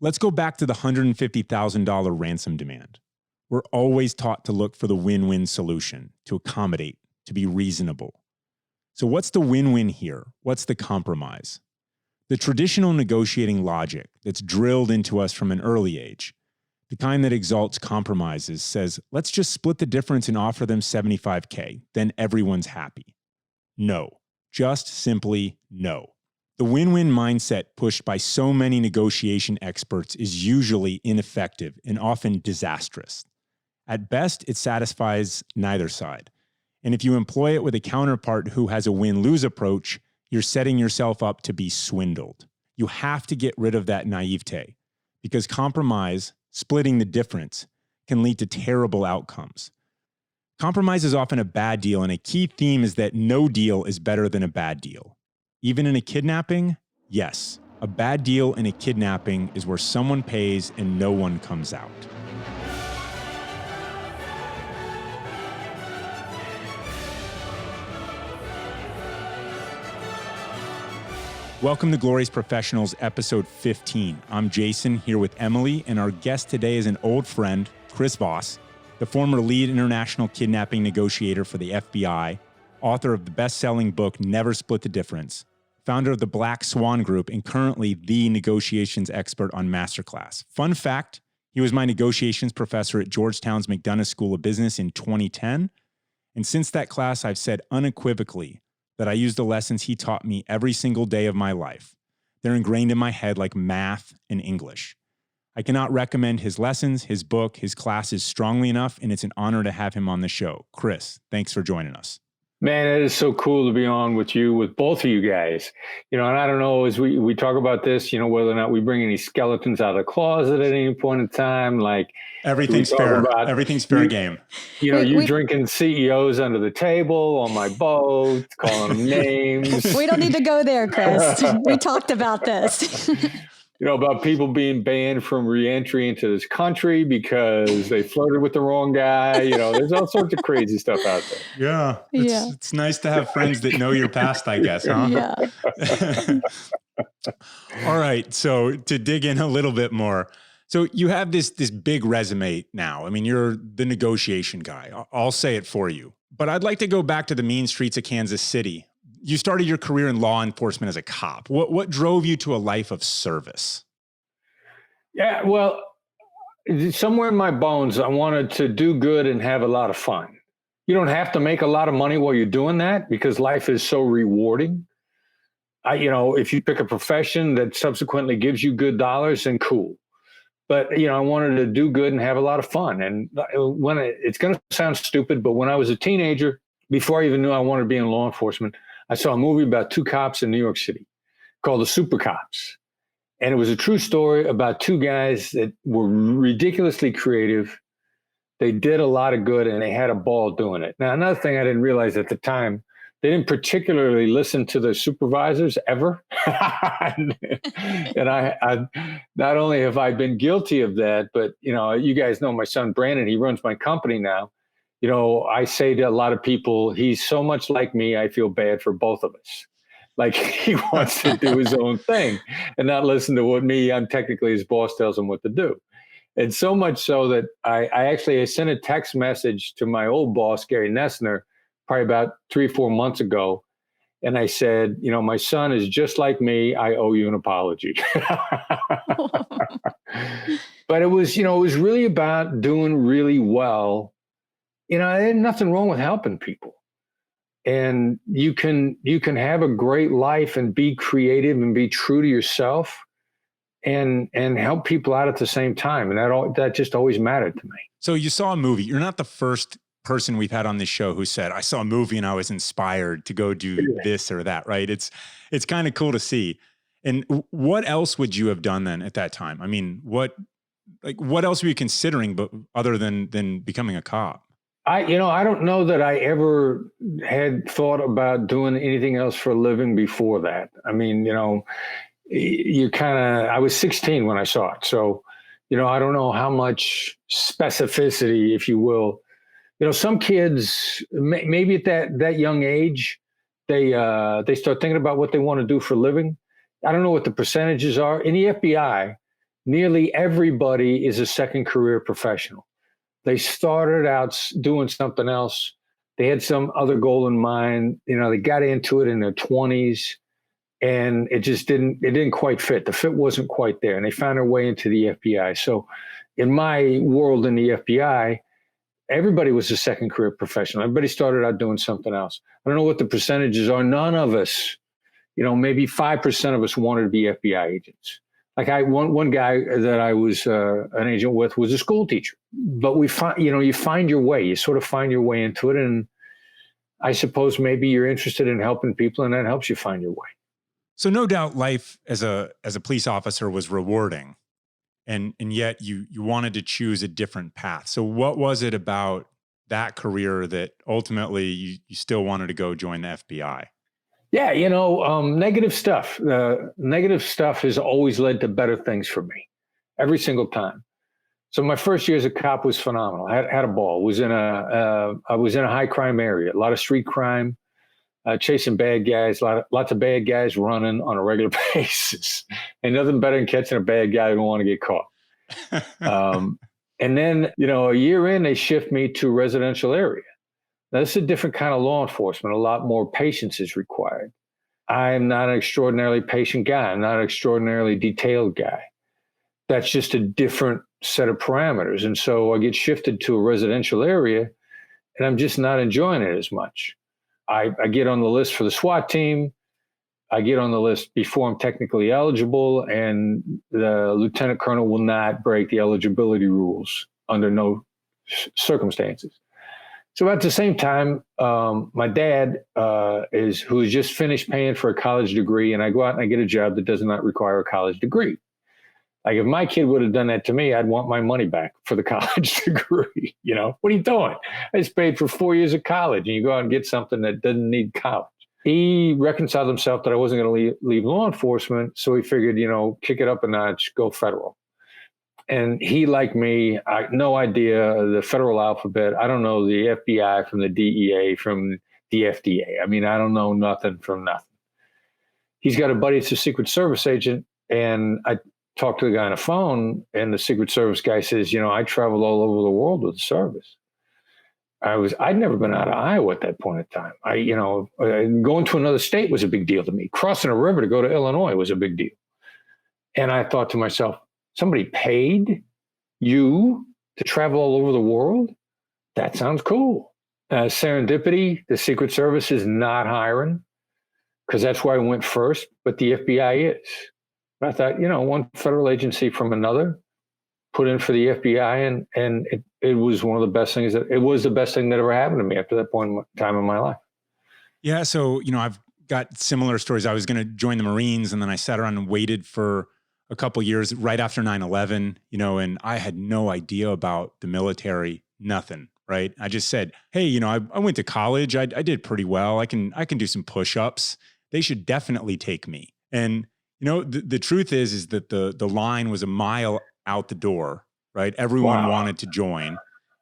Let's go back to the $150,000 ransom demand. We're always taught to look for the win-win solution, to accommodate, to be reasonable. So what's the win-win here? What's the compromise? The traditional negotiating logic that's drilled into us from an early age, the kind that exalts compromises, says, let's just split the difference and offer them $75K, then everyone's happy. No, just simply no. The win-win mindset pushed by so many negotiation experts is usually ineffective and often disastrous. At best, it satisfies neither side. And if you employ it with a counterpart who has a win-lose approach, you're setting yourself up to be swindled. You have to get rid of that naivete, because compromise, splitting the difference, can lead to terrible outcomes. Compromise is often a bad deal, and a key theme is that no deal is better than a bad deal. Even in a kidnapping, yes, a bad deal in a kidnapping is where someone pays and no one comes out. Welcome to Glorious Professionals, episode 15. I'm Jason, here with Emily, and our guest today is an old friend, Professor Voss, the former lead international kidnapping negotiator for the FBI, author of the best-selling book Never Split the Difference, founder of the Black Swan Group, and currently the negotiations expert on MasterClass. Fun fact, he was my negotiations professor at Georgetown's McDonough School of Business in 2010, and since that class, I've said unequivocally that I use the lessons he taught me every single day of my life. They're ingrained in my head like math and English. I cannot recommend his lessons, his book, his classes strongly enough, and it's an honor to have him on the show. Chris, thanks for joining us. Man, it is so cool to be on with you, with both of you guys. And I don't know, as we talk about this, whether or not we bring any skeletons out of the closet at any point in time, like everything's fair. Everything's fair game. You drinking CEOs under the table on my boat, calling them names. We don't need to go there, Chris. We talked about this. About people being banned from reentry into this country because they flirted with the wrong guy. There's all sorts of crazy stuff out there. Yeah. It's nice to have friends that know your past, I guess, huh? Yeah. All right. So to dig in a little bit more. So you have this big resume now. I mean, you're the negotiation guy. I'll say it for you. But I'd like to go back to the mean streets of Kansas City. You started your career in law enforcement as a cop. What drove you to a life of service? Yeah, well, somewhere in my bones, I wanted to do good and have a lot of fun. You don't have to make a lot of money while you're doing that because life is so rewarding. If you pick a profession that subsequently gives you good dollars, then cool. But, I wanted to do good and have a lot of fun. And it's going to sound stupid, but when I was a teenager, before I even knew I wanted to be in law enforcement, I saw a movie about two cops in New York City called The Super Cops. And it was a true story about two guys that were ridiculously creative. They did a lot of good and they had a ball doing it. Now, another thing I didn't realize at the time, they didn't particularly listen to their supervisors ever. And I not only have I been guilty of that, but, you guys know my son, Brandon, he runs my company now. I say to a lot of people, he's so much like me, I feel bad for both of us. Like he wants to do his own thing and not listen to what I'm technically his boss tells him what to do. And so much so that I sent a text message to my old boss, Gary Nessner, probably about 3 or 4 months ago. And I said, my son is just like me. I owe you an apology. But it was really about doing really well. There's nothing wrong with helping people. And you can have a great life and be creative and be true to yourself and help people out at the same time. And that just always mattered to me. So you saw a movie. You're not the first person we've had on this show who said, I saw a movie and I was inspired to go do this or that, right? It's kind of cool to see. And what else would you have done then at that time? I mean, what else were you considering but other than becoming a cop? I don't know that I ever had thought about doing anything else for a living before that. I mean, I was 16 when I saw it. So, I don't know how much specificity, if you will. Some kids, maybe at that young age, they start thinking about what they want to do for a living. I don't know what the percentages are. In the FBI, nearly everybody is a second career professional. They started out doing something else. They had some other goal in mind. They got into it in their 20s, and it didn't quite fit. The fit wasn't quite there, and they found their way into the FBI. So in my world in the FBI, everybody was a second career professional. Everybody started out doing something else. I don't know what the percentages are. None of us, maybe 5% of us wanted to be FBI agents. Like one guy that I was an agent with was a school teacher. But you find your way. You sort of find your way into it. And I suppose maybe you're interested in helping people, and that helps you find your way. So no doubt life as a police officer was rewarding, and yet you wanted to choose a different path. So what was it about that career that ultimately you still wanted to go join the FBI? Yeah, negative stuff. Negative stuff has always led to better things for me, every single time. So my first year as a cop was phenomenal. I had a ball. I was in a high crime area, a lot of street crime, chasing bad guys, lots of bad guys running on a regular basis. And nothing better than catching a bad guy who don't want to get caught. And then, a year in, they shift me to a residential area. Now, this is a different kind of law enforcement. A lot more patience is required. I'm not an extraordinarily patient guy. I'm not an extraordinarily detailed guy. That's just a different set of parameters. And so I get shifted to a residential area, and I'm just not enjoying it as much. I get on the list for the SWAT team. I get on the list before I'm technically eligible, and the lieutenant colonel will not break the eligibility rules under no circumstances. So at the same time, my dad who has just finished paying for a college degree, and I go out and I get a job that does not require a college degree. Like if my kid would have done that to me, I'd want my money back for the college degree. What are you doing? I just paid for 4 years of college, and you go out and get something that doesn't need college. He reconciled himself that I wasn't going to leave law enforcement, so he figured, kick it up a notch, go federal. And he, like me, no idea the federal alphabet. I don't know the FBI from the DEA from the FDA. I mean, I don't know nothing from nothing. He's got a buddy that's a Secret Service agent, and I talked to the guy on the phone, and the Secret Service guy says, I traveled all over the world with the service. I'd never been out of Iowa at that point in time. Going to another state was a big deal to me. Crossing a river to go to Illinois was a big deal. And I thought to myself, somebody paid you to travel all over the world? That sounds cool. Serendipity, the Secret Service is not hiring, because that's why I went first, but the FBI is. And I thought, one federal agency from another, put in for the FBI, and it was one of the best things it was the best thing that ever happened to me after that point in time in my life. Yeah. So, I've got similar stories. I was going to join the Marines, and then I sat around and waited for a couple of years right after 9/11, and I had no idea about the military, nothing, right? I just said, hey, I went to college. I did pretty well. I can do some push-ups. They should definitely take me. And, the truth is that the line was a mile out the door, right? Everyone wanted to join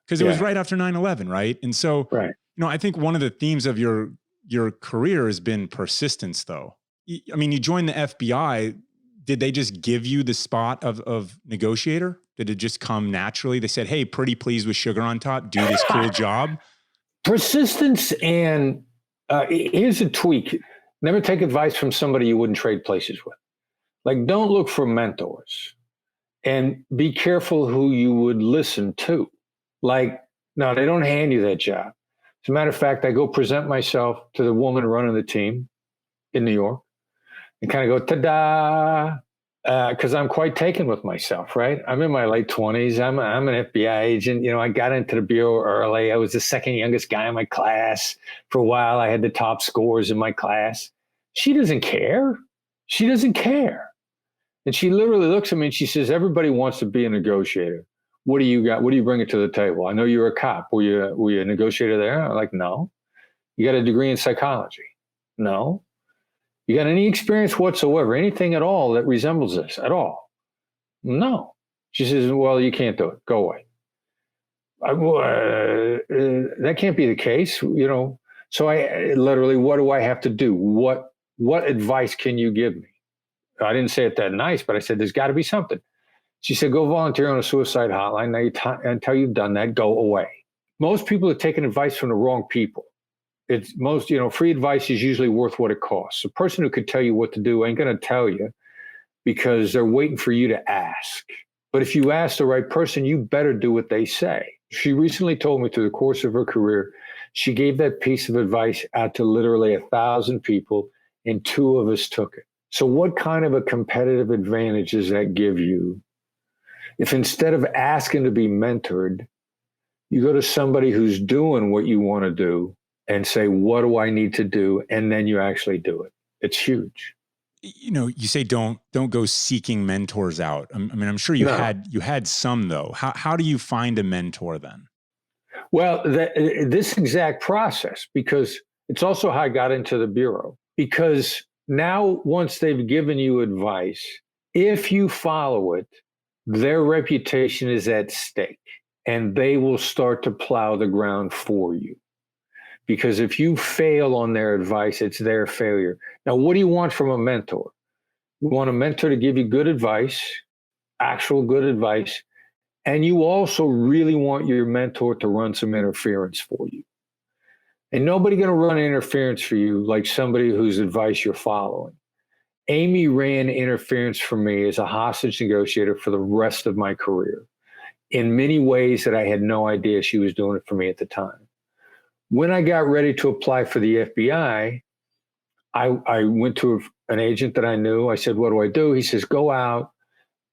because it was right after 9/11, right? And so, right. I think one of the themes of your career has been persistence, though. I mean, you joined the FBI. Did they just give you the spot of negotiator? Did it just come naturally? They said, hey, pretty please with sugar on top, do this cool job. Persistence, and here's a tweak. Never take advice from somebody you wouldn't trade places with. Like, don't look for mentors, and be careful who you would listen to. Like, no, they don't hand you that job. As a matter of fact, I go present myself to the woman running the team in New York and kind of go, ta-da, because I'm quite taken with myself, right? I'm in my late 20s. I'm an FBI agent. I got into the Bureau early. I was the second youngest guy in my class. For a while, I had the top scores in my class. She doesn't care. She doesn't care. And she literally looks at me and she says, everybody wants to be a negotiator. What do you got? What do you bring it to the table? I know you're a cop. Were you a negotiator there? I'm like, no. You got a degree in psychology? No. You got any experience whatsoever, anything at all that resembles this at all? No. She says, well, you can't do it. Go away. That can't be the case, So I literally, what do I have to do? What advice can you give me? I didn't say it that nice, but I said, there's got to be something. She said, go volunteer on a suicide hotline. Now, until you've done that, go away. Most people are taking advice from the wrong people. It's most, free advice is usually worth what it costs. A person who could tell you what to do ain't going to tell you because they're waiting for you to ask. But if you ask the right person, you better do what they say. She recently told me through the course of her career, she gave that piece of advice out to literally 1,000 people, and 2 of us took it. So what kind of a competitive advantage does that give you if instead of asking to be mentored, you go to somebody who's doing what you want to do and say, what do I need to do? And then you actually do it. It's huge. You say don't go seeking mentors out. I mean, I'm sure you had some though. How do you find a mentor then? Well, this exact process, because it's also how I got into the Bureau, because now once they've given you advice, if you follow it, their reputation is at stake and they will start to plow the ground for you. Because if you fail on their advice, it's their failure. Now, what do you want from a mentor? You want a mentor to give you good advice, actual good advice, and you also really want your mentor to run some interference for you. And nobody going to run interference for you like somebody whose advice you're following. Amy ran interference for me as a hostage negotiator for the rest of my career in many ways that I had no idea she was doing it for me at the time. When I got ready to apply for the FBI, I went to an agent that I knew. I said, what do I do? He says, go out.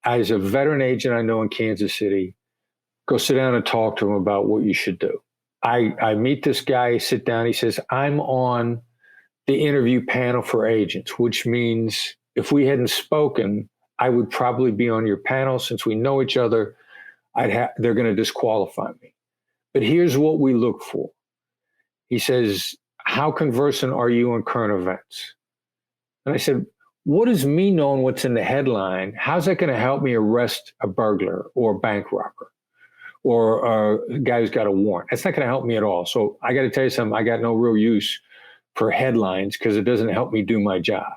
As a veteran agent I know in Kansas City, go sit down and talk to him about what you should do. I meet this guy, sit down. He says, I'm on the interview panel for agents, which means if we hadn't spoken, I would probably be on your panel. Since we know each other, they're going to disqualify me. But here's what we look for. He says, how conversant are you on current events? And I said, what does me knowing what's in the headline, how's that going to help me arrest a burglar or a bank robber or a guy who's got a warrant? That's not going to help me at all. So I got to tell you something, I got no real use for headlines because it doesn't help me do my job.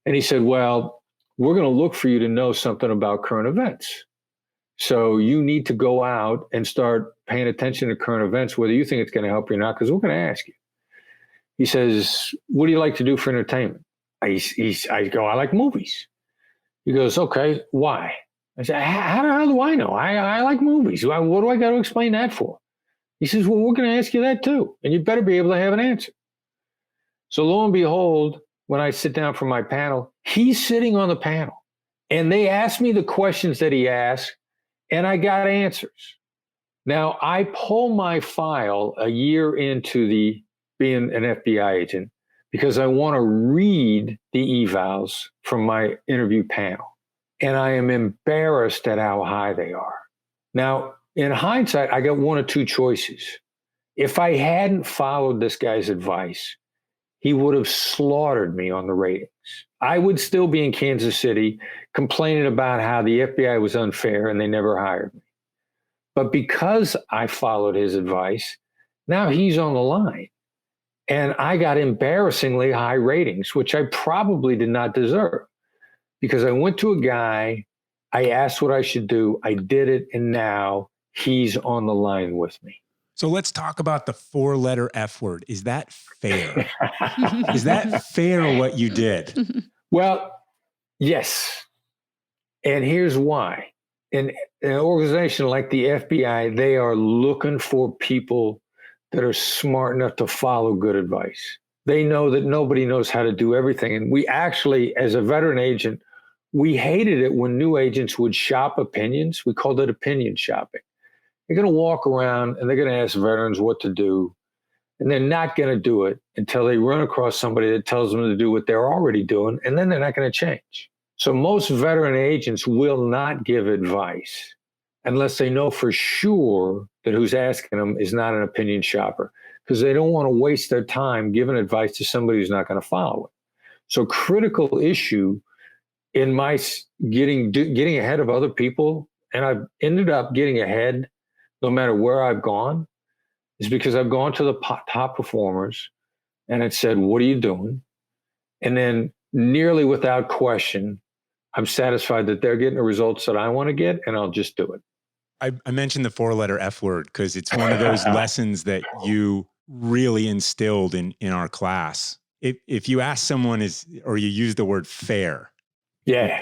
And he said, well, we're going to look for you to know something about current events. So you need to go out and start paying attention to current events, whether you think it's going to help you or not, because we're going to ask you. He says, what do you like to do for entertainment? I go, I like movies. He goes, okay, why? I said, how do I know? I like movies. What do I got to explain that for? He says, well, we're going to ask you that too. And you better be able to have an answer. So lo and behold, when I sit down for my panel, he's sitting on the panel. And they asked me the questions that he asked, and I got answers. Now, I pull my file a year into being an FBI agent because I want to read the evals from my interview panel. And I am embarrassed at how high they are. Now, in hindsight, I got one of two choices. If I hadn't followed this guy's advice, he would have slaughtered me on the ratings. I would still be in Kansas City complaining about how the FBI was unfair and they never hired me. But because I followed his advice, now he's on the line. And I got embarrassingly high ratings, which I probably did not deserve. Because I went to a guy, I asked what I should do, I did it, and now he's on the line with me. So let's talk about the 4-letter F word. Is that fair? Is that fair what you did? Well, yes. And here's why. In an organization like the FBI, they are looking for people that are smart enough to follow good advice. They know that nobody knows how to do everything. And we actually, as a veteran agent, we hated it when new agents would shop opinions. We called it opinion shopping. They're going to walk around and they're going to ask veterans what to do. And they're not going to do it until they run across somebody that tells them to do what they're already doing. And then they're not going to change. So most veteran agents will not give advice unless they know for sure that who's asking them is not an opinion shopper, because they don't want to waste their time giving advice to somebody who's not going to follow it. So critical issue in my getting ahead of other people, and I've ended up getting ahead no matter where I've gone, is because I've gone to the top performers and it said, what are you doing? And then nearly without question, I'm satisfied that they're getting the results that I want to get, and I'll just do it. I mentioned the 4-letter F word because it's one of those lessons that you really instilled in our class. If you ask someone or you use the word fair, Yeah,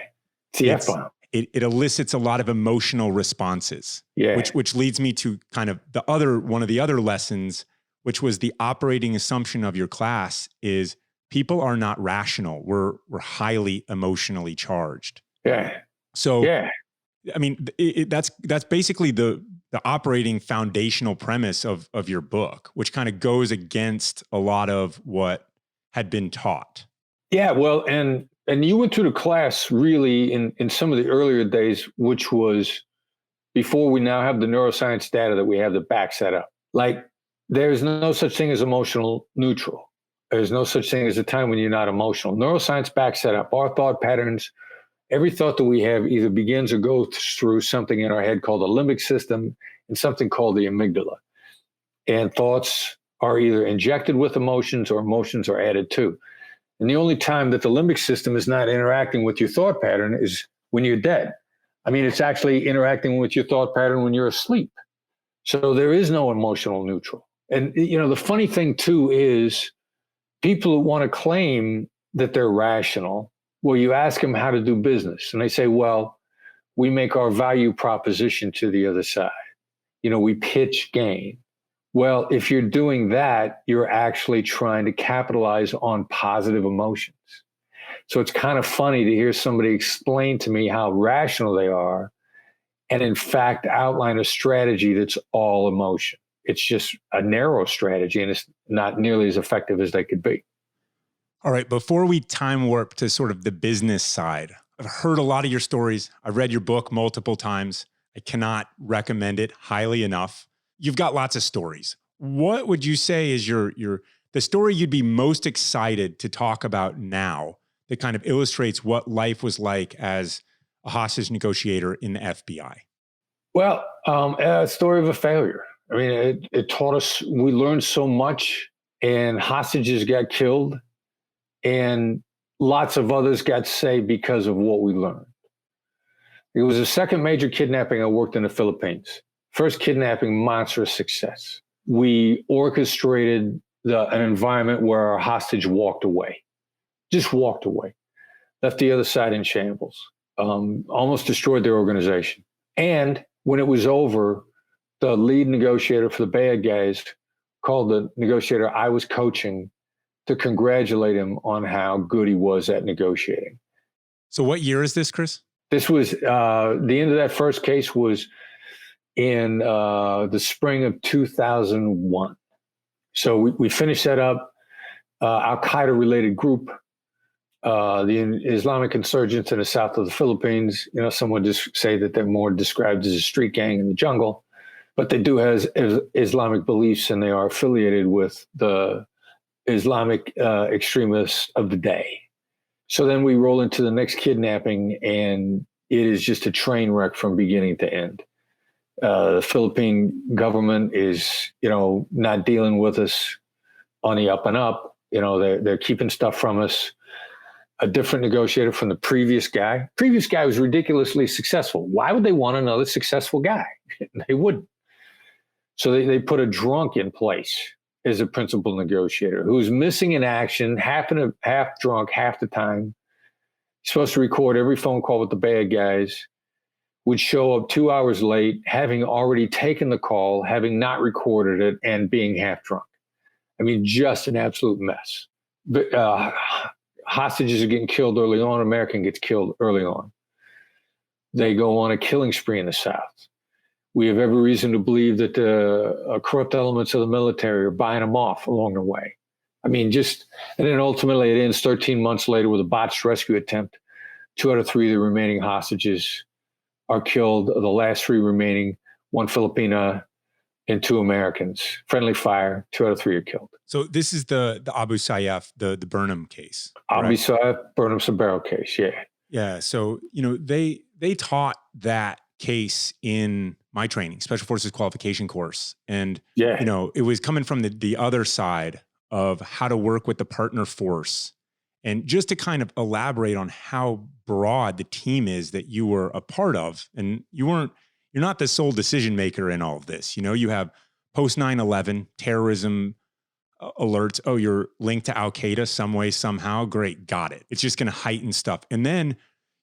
it's the F-bomb. It elicits a lot of emotional responses. Yeah. Which leads me to kind of one of the other lessons, which was the operating assumption of your class is people are not rational. We're highly emotionally charged. Yeah. So yeah. I mean, that's basically the operating foundational premise of your book, which kind of goes against a lot of what had been taught. Yeah, well, and you went through the class really in some of the earlier days, which was before we now have the neuroscience data that we have that backs that up. Like, there's no such thing as emotional neutral. There's no such thing as a time when you're not emotional. Neuroscience backs that up. Our thought patterns, every thought that we have either begins or goes through something in our head called the limbic system and something called the amygdala. And thoughts are either injected with emotions or emotions are added to. And the only time that the limbic system is not interacting with your thought pattern is when you're dead. I mean, it's actually interacting with your thought pattern when you're asleep. So there is no emotional neutral. And, the funny thing, too, is people who want to claim that they're rational, well, you ask them how to do business. And they say, well, we make our value proposition to the other side. We pitch gain. Well, if you're doing that, you're actually trying to capitalize on positive emotions. So it's kind of funny to hear somebody explain to me how rational they are and in fact outline a strategy that's all emotion. It's just a narrow strategy and it's not nearly as effective as they could be. All right, before we time warp to sort of the business side, I've heard a lot of your stories. I've read your book multiple times. I cannot recommend it highly enough. You've got lots of stories. What would you say is the story you'd be most excited to talk about now that kind of illustrates what life was like as a hostage negotiator in the FBI? Well, a story of a failure. I mean, it taught us, we learned so much, and hostages got killed and lots of others got saved because of what we learned. It was the second major kidnapping I worked in the Philippines. First kidnapping, monstrous success. We orchestrated an environment where our hostage walked away, just walked away, left the other side in shambles, almost destroyed their organization. And when it was over, the lead negotiator for the bad guys called the negotiator I was coaching to congratulate him on how good he was at negotiating. So what year is this, Chris? This was, the end of that first case was in the spring of 2001. So we finished that up. Al-Qaeda related group, the Islamic insurgents in the south of the Philippines. Some would just say that they're more described as a street gang in the jungle, but they do have Islamic beliefs and they are affiliated with the Islamic extremists of the day. So then we roll into the next kidnapping and it is just a train wreck from beginning to end. The Philippine government is, not dealing with us on the up and up. They're keeping stuff from us. A different negotiator from the previous guy. Previous guy was ridiculously successful. Why would they want another successful guy? They wouldn't. So they put a drunk in place as a principal negotiator who's missing in action, half drunk, half the time. He's supposed to record every phone call with the bad guys. Would show up 2 hours late, having already taken the call, having not recorded it, and being half drunk. I mean, just an absolute mess. But, hostages are getting killed early on. American gets killed early on. They go on a killing spree in the South. We have every reason to believe that the corrupt elements of the military are buying them off along the way. I mean, and then ultimately it ends 13 months later with a botched rescue attempt. 2 out of 3 of the remaining hostages are killed. The last 3 remaining, 1 Filipina and 2 Americans. Friendly fire, 2 out of 3 are killed. So this is the Abu Sayyaf, the Burnham case. Correct? Abu Sayyaf, Burnham Sabero case, yeah. Yeah. So, they taught that case in my training, Special Forces Qualification course. And, it was coming from the other side of how to work with the partner force And just to kind of elaborate on how broad the team is that you were a part of, and you're not the sole decision maker in all of this. You have post 9/11 terrorism alerts. Oh, you're linked to Al-Qaeda some way, somehow. Great. Got it. It's just going to heighten stuff. And then,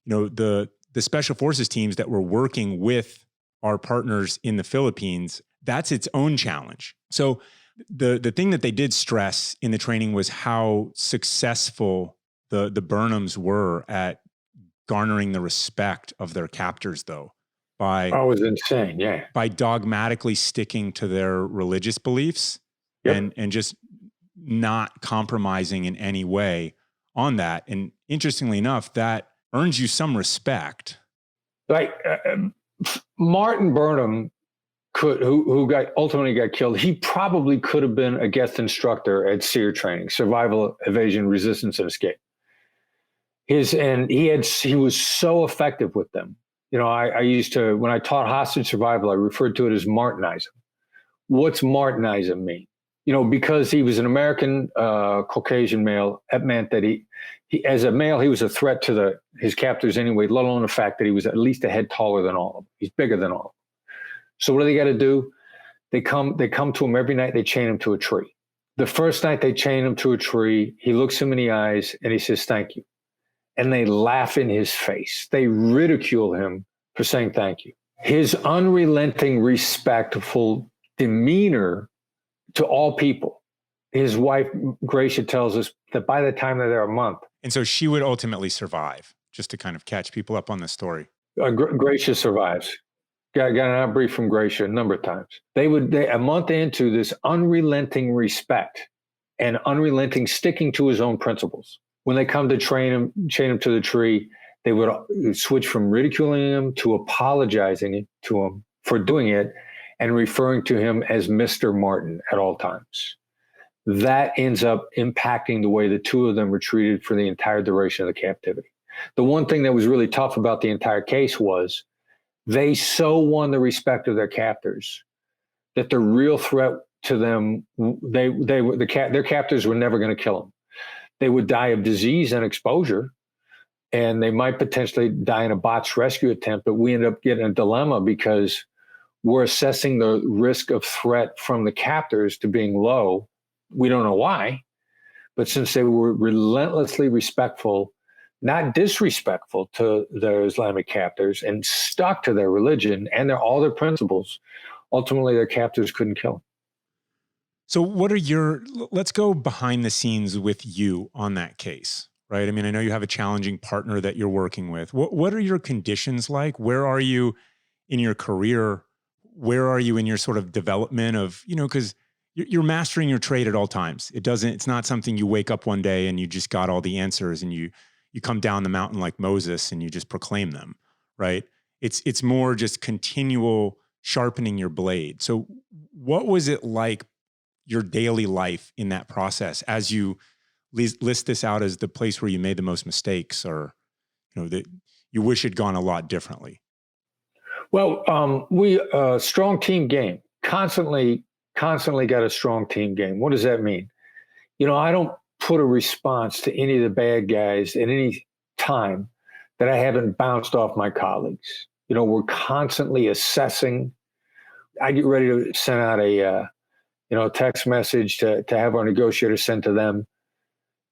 the special forces teams that were working with our partners in the Philippines, that's its own challenge. So the thing that they did stress in the training was how successful the Burnhams were at garnering the respect of their captors, though, by Oh, it was insane. Yeah. by dogmatically sticking to their religious beliefs. Yep. and just not compromising in any way on that. And interestingly enough, that earns you some respect. Like Martin Burnham, who ultimately got killed, he probably could have been a guest instructor at SERE training, survival, evasion, resistance, and escape. He was so effective with them. I used to, when I taught hostage survival, I referred to it as Martinize him. What's Martinize him mean? Because he was an American Caucasian male, that meant that he as a male, he was a threat to his captors anyway, let alone the fact that he was at least a head taller than all of them. He's bigger than all of them. So what do they got to do? They come to him every night, they chain him to a tree. The first night they chain him to a tree, he looks him in the eyes and he says, "Thank you." And they laugh in his face. They ridicule him for saying thank you. His unrelenting, respectful demeanor to all people. His wife, Gracia, tells us that by the time that they're a month. And so she would ultimately survive, just to kind of catch people up on the story. Gracia survives. Got an outbrief from Gracia a number of times. They a month into this unrelenting respect and unrelenting sticking to his own principles. When they come to chain him to the tree, they would switch from ridiculing him to apologizing to him for doing it and referring to him as Mr. Martin at all times. That ends up impacting the way the two of them were treated for the entire duration of the captivity. The one thing that was really tough about the entire case was they so won the respect of their captors that the real threat to them, their captors were never going to kill them. They would die of disease and exposure, and they might potentially die in a botched rescue attempt, but we end up getting a dilemma because we're assessing the risk of threat from the captors to being low. We don't know why, but since they were relentlessly respectful, not disrespectful to their Islamic captors, and stuck to their religion and all their principles, ultimately their captors couldn't kill them. So let's go behind the scenes with you on that case, right? I mean, I know you have a challenging partner that you're working with. What are your conditions like? Where are you in your career? Where are you in your sort of development of, because you're mastering your trade at all times. It's not something you wake up one day and you just got all the answers and you come down the mountain like Moses and you just proclaim them, right? It's more just continual sharpening your blade. So what was it like, your daily life in that process, as you list this out as the place where you made the most mistakes, or that you wish had gone a lot differently? Well, we strong team game, constantly got a strong team game. What does that mean? I don't put a response to any of the bad guys at any time that I haven't bounced off my colleagues. We're constantly assessing. I get ready to send out a text message to have our negotiator sent to them.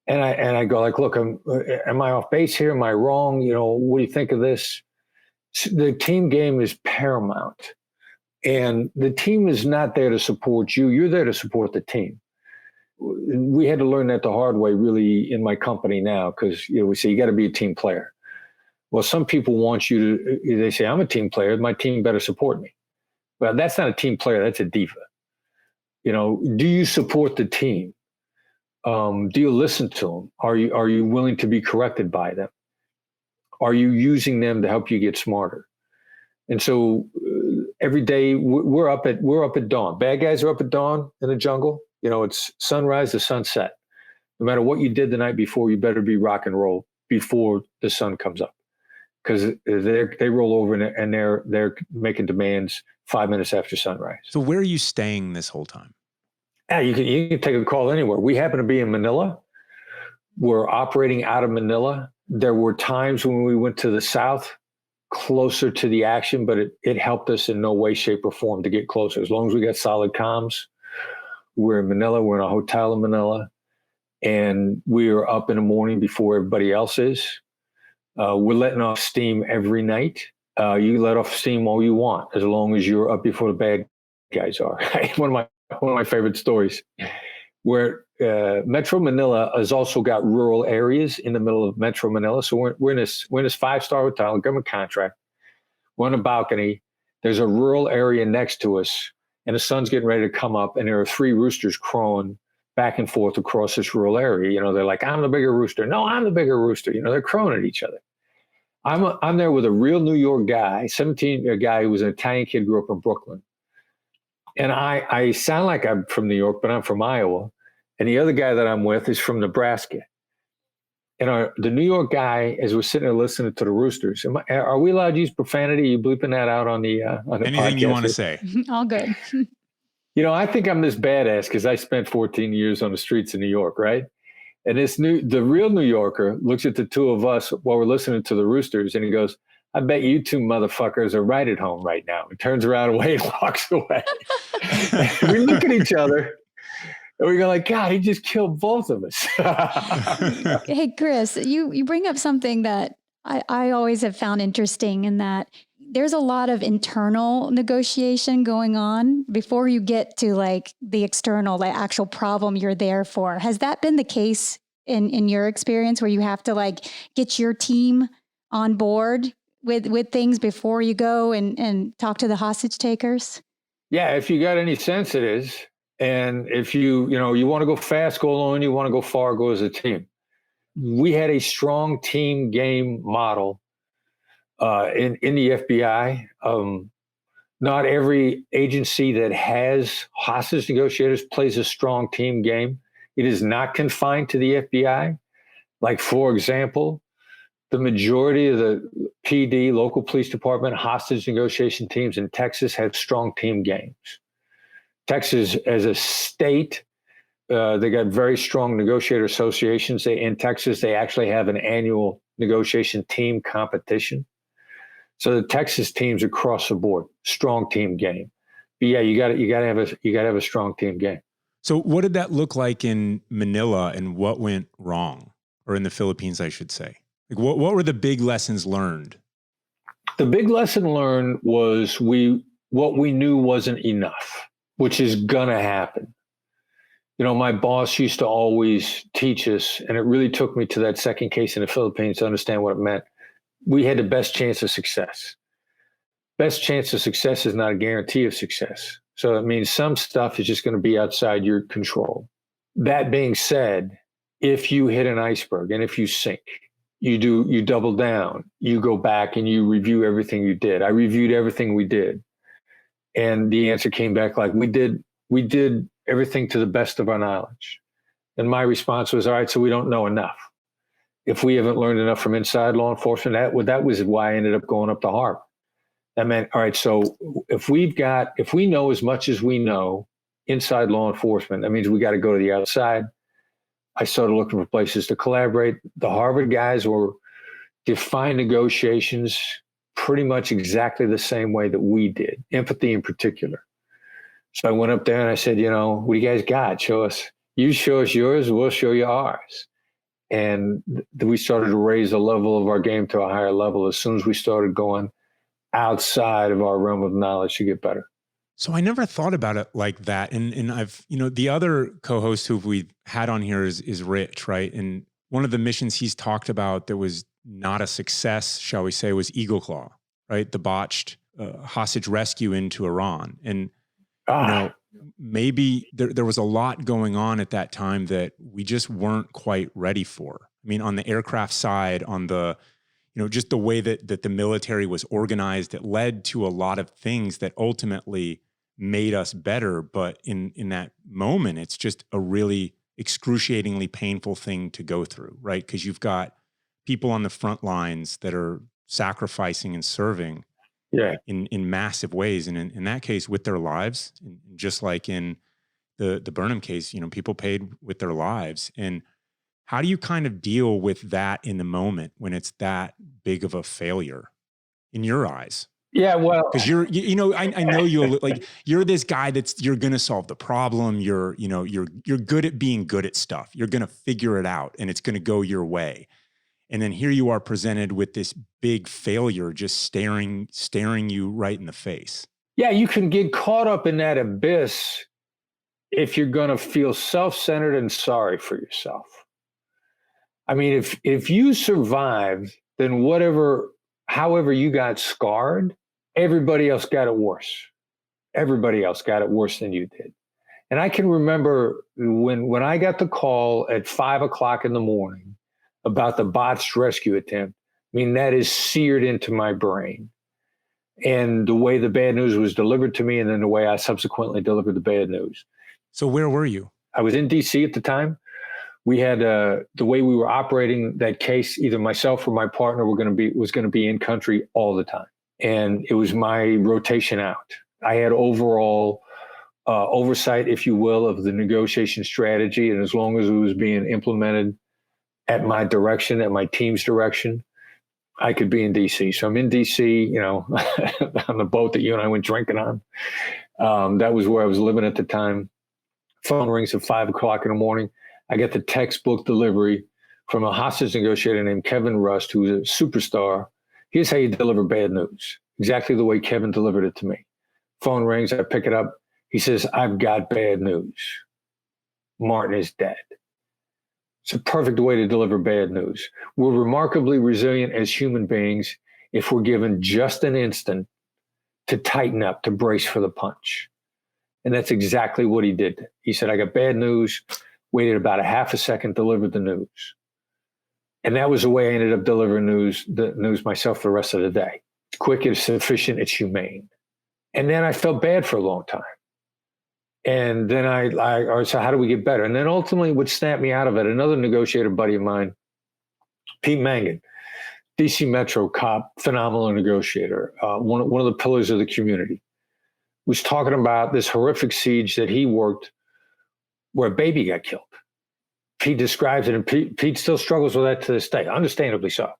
And I go like, look, am I off base here? Am I wrong? What do you think of this? The team game is paramount, and the team is not there to support you. You're there to support the team. We had to learn that the hard way, really, in my company now, because we say you got to be a team player. Well, some people want you to. They say, I'm a team player. My team better support me. Well, that's not a team player. That's a diva. Do you support the team? Do you listen to them? Are you willing to be corrected by them? Are you using them to help you get smarter? And so every day we're up at dawn. Bad guys are up at dawn in the jungle. It's sunrise to sunset. No matter what you did the night before, you better be rock and roll before the sun comes up, because they roll over and they're making demands 5 minutes after sunrise. So where are you staying this whole time? Yeah, you can take a call anywhere. We happen to be in Manila. were operating out of Manila. There were times when we went to the south, closer to the action, but it helped us in no way, shape, or form to get closer. As long as we got solid comms, we're in Manila, we're in a hotel in Manila, and we are up in the morning before everybody else is. We're letting off steam every night. You let off steam all you want, as long as you're up before the bad guys are. One of my favorite stories, where Metro Manila has also got rural areas in the middle of Metro Manila. So we're in this 5-star hotel, government contract. We're on a balcony. There's a rural area next to us, and the sun's getting ready to come up, and there are 3 roosters crowing back and forth across this rural area. You know, they're like, I'm the bigger rooster. No, I'm the bigger rooster. You know, they're crowing at each other. I'm there with a real New York guy, 17, a guy who was an Italian kid, grew up in Brooklyn. And I sound like I'm from New York, but I'm from Iowa. And the other guy that I'm with is from Nebraska. And the New York guy, as we're sitting there listening to the roosters, are we allowed to use profanity? Are you bleeping that out on the anything podcast you want to say? All good. You know, I think I'm this badass because I spent 14 years on the streets of New York, right? And the real New Yorker looks at the two of us while we're listening to the roosters, and he goes, I bet you 2 motherfuckers are right at home right now. He turns around away and walks away. We look at each other and we go like, God, he just killed both of us. Hey, Chris, you bring up something that I always have found interesting, in that there's a lot of internal negotiation going on before you get to like the external, like actual problem you're there for. Has that been the case in your experience, where you have to like get your team on board with things before you go and talk to the hostage takers? Yeah, if you got any sense, it is. And if you want to go fast, go alone. You want to go far, go as a team. We had a strong team game model in the FBI. Not every agency that has hostage negotiators plays a strong team game. It is not confined to the FBI. Like, for example, the majority of the PD, local police department, hostage negotiation teams in Texas have strong team games. Texas, as a state, they got very strong negotiator associations. In Texas, they actually have an annual negotiation team competition. So the Texas teams across the board, strong team game. But yeah, you got to have a strong team game. So what did that look like in Manila, and what went wrong, or in the Philippines, I should say? Like what were the big lessons learned? The big lesson learned was what we knew wasn't enough, which is gonna happen. You know, my boss used to always teach us, and it really took me to that second case in the Philippines to understand what it meant. We had the best chance of success. Best chance of success is not a guarantee of success. So it means some stuff is just going to be outside your control. That being said, if you hit an iceberg and if you sink, you double down, you go back and you review everything you did. I reviewed everything we did. And the answer came back like, we did everything to the best of our knowledge. And my response was, all right, so we don't know enough. If we haven't learned enough from inside law enforcement, that was why I ended up going up to Harvard. That meant, all right, so if we know as much as we know inside law enforcement, that means we got to go to the outside. I started looking for places to collaborate. The Harvard guys were defined negotiations pretty much exactly the same way that we did, empathy in particular. So I went up there and I said, what do you guys got? Show us. You show us yours, we'll show you ours. And we started to raise the level of our game to a higher level as soon as we started going outside of our realm of knowledge to get better. So I never thought about it like that. And I've, the other co-host who we've had on here is Rich, right? And one of the missions he's talked about that was not a success, shall we say, was Eagle Claw, right? The botched hostage rescue into Iran. And, maybe there was a lot going on at that time that we just weren't quite ready for. I mean, on the aircraft side, on the, just the way that the military was organized, it led to a lot of things that ultimately made us better. But in that moment, it's just a really excruciatingly painful thing to go through, right? Because you've got people on the front lines that are sacrificing and serving in massive ways. And in that case, with their lives, and just like in the Burnham case, people paid with their lives. And How do you kind of deal with that in the moment when it's that big of a failure in your eyes? Yeah, well, Because I know you like you're this guy you're going to solve the problem. You're good at being good at stuff. You're going to figure it out and it's going to go your way. And then here you are presented with this big failure, just staring you right in the face. yeah, you can get caught up in that abyss if you're going to feel self-centered and sorry for yourself. I mean, if you survived, then however you got scarred, everybody else got it worse. Everybody else got it worse than you did. And I can remember when I got the call at 5:00 in the morning about the botched rescue attempt. I mean, that is seared into my brain. And the way the bad news was delivered to me, and then the way I subsequently delivered the bad news. So where were you? I was in DC at the time. We had the way we were operating that case, either myself or my partner was going to be in country all the time. And it was my rotation out. I had overall oversight, if you will, of the negotiation strategy. And as long as it was being implemented at my direction, at my team's direction, I could be in DC. So I'm in DC, on the boat that you and I went drinking on. That was where I was living at the time. Phone rings at 5:00 in the morning. I get the textbook delivery from a hostage negotiator named Kevin Rust, who's a superstar. Here's how you deliver bad news. Exactly the way Kevin delivered it to me. Phone rings, I pick it up. He says, "I've got bad news. Martin is dead." It's a perfect way to deliver bad news. We're remarkably resilient as human beings if we're given just an instant to tighten up, to brace for the punch. And that's exactly what he did. He said, "I got bad news," waited about a half a second, delivered the news. And that was the way I ended up delivering the news myself the rest of the day. It's quick, it's efficient, it's humane. And then I felt bad for a long time. And then so how do we get better? And then ultimately what snapped me out of it, another negotiator buddy of mine, Pete Mangan, DC Metro cop, phenomenal negotiator, one of the pillars of the community, was talking about this horrific siege that he worked where a baby got killed. Pete describes it, and Pete still struggles with that to this day, understandably so.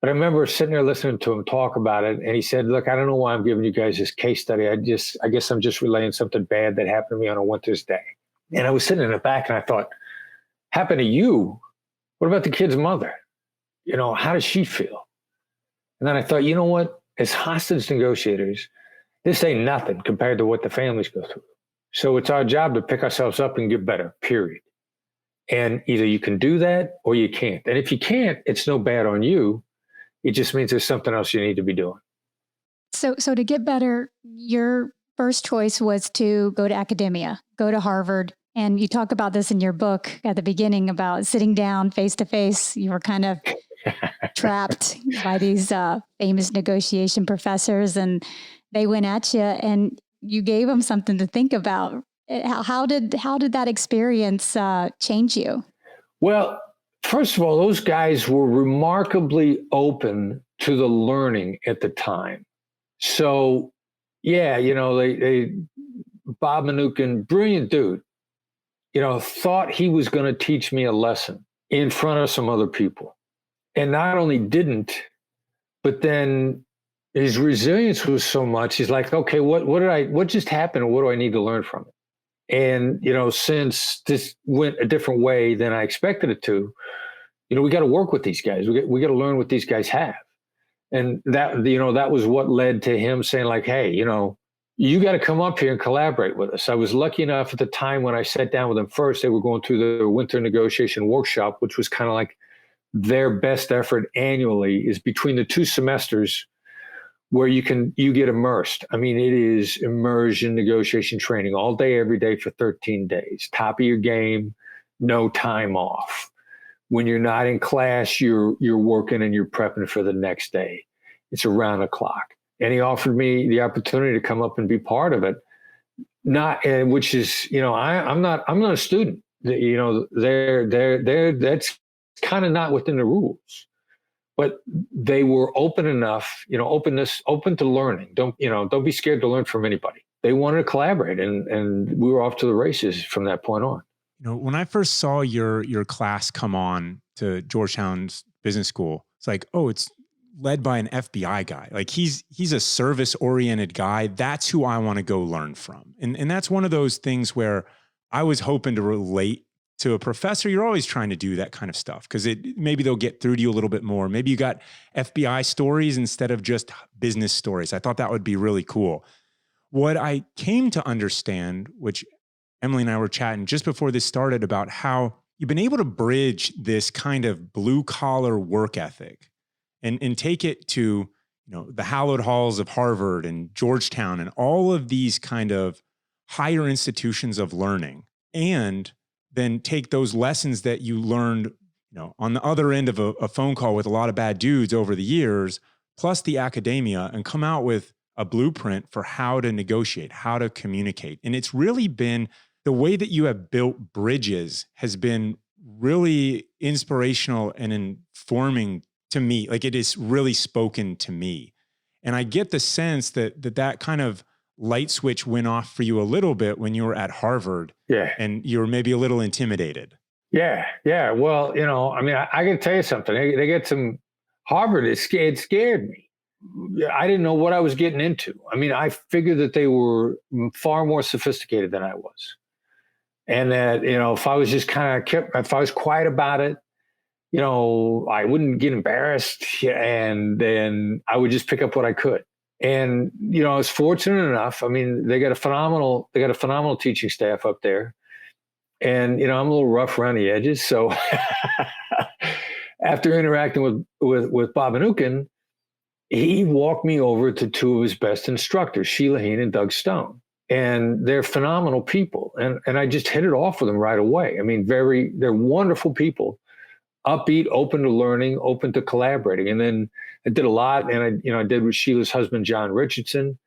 But I remember sitting there listening to him talk about it, and he said, "Look, I don't know why I'm giving you guys this case study. I guess I'm just relaying something bad that happened to me on a winter's day." And I was sitting in the back, and I thought, happened to you? What about the kid's mother? How does she feel? And then I thought, you know what? As hostage negotiators, this ain't nothing compared to what the families go through. So it's our job to pick ourselves up and get better, period. And either you can do that or you can't. And if you can't, it's no bad on you. It just means there's something else you need to be doing. So to get better, your first choice was to go to academia, go to Harvard. And you talk about this in your book at the beginning about sitting down face to face. You were kind of trapped by these famous negotiation professors, and they went at you and you gave them something to think about. How did that experience change you? Well, first of all, those guys were remarkably open to the learning at the time. So, yeah, Bob Mnookin, brilliant dude, thought he was going to teach me a lesson in front of some other people. And not only didn't, but then his resilience was so much. He's like, okay, what just happened? Or what do I need to learn from it? And, since this went a different way than I expected it to, we got to work with these guys. We got to learn what these guys have. And that was what led to him saying like, hey, you got to come up here and collaborate with us. I was lucky enough at the time when I sat down with them first, they were going through the winter negotiation workshop, which was kind of like their best effort annually, is between the two semesters where you get immersed. I mean, it is immersion negotiation training all day, every day for 13 days, top of your game, no time off. When you're not in class, you're working and you're prepping for the next day. It's around the clock. And he offered me the opportunity to come up and be part of it. Which is, I'm not a student. That's kind of not within the rules. But they were open enough, open to learning. Don't be scared to learn from anybody. They wanted to collaborate, and we were off to the races from that point on. When I first saw your class come on to Georgetown's business school, it's like, oh, it's led by an FBI guy. Like he's a service-oriented guy. That's who I want to go learn from. And that's one of those things where I was hoping to relate to a professor. You're always trying to do that kind of stuff because maybe they'll get through to you a little bit more. Maybe you got FBI stories instead of just business stories. I thought that would be really cool. What I came to understand, which Emily and I were chatting just before this started, about how you've been able to bridge this kind of blue collar work ethic and take it to, the hallowed halls of Harvard and Georgetown and all of these kind of higher institutions of learning, and then take those lessons that you learned, on the other end of a phone call with a lot of bad dudes over the years, plus the academia, and come out with a blueprint for how to negotiate, how to communicate. And it's really been the way that you have built bridges has been really inspirational and informing to me. Like it is really spoken to me. And I get the sense that kind of light switch went off for you a little bit when you were at Harvard. Yeah. And you were maybe a little intimidated. Yeah. Yeah. Well, I got to tell you something. They get some Harvard. It scared me. I didn't know what I was getting into. I figured that they were far more sophisticated than I was. And that, if I was just if I was quiet about it, I wouldn't get embarrassed, and then I would just pick up what I could. And, I was fortunate enough. They got a phenomenal teaching staff up there. And, I'm a little rough around the edges. So after interacting with Bob Anukin, he walked me over to two of his best instructors, Sheila Heen and Doug Stone. And they're phenomenal people. And I just hit it off with them right away. They're wonderful people, upbeat, open to learning, open to collaborating. And then I did a lot, and I did with Sheila's husband, John Richardson.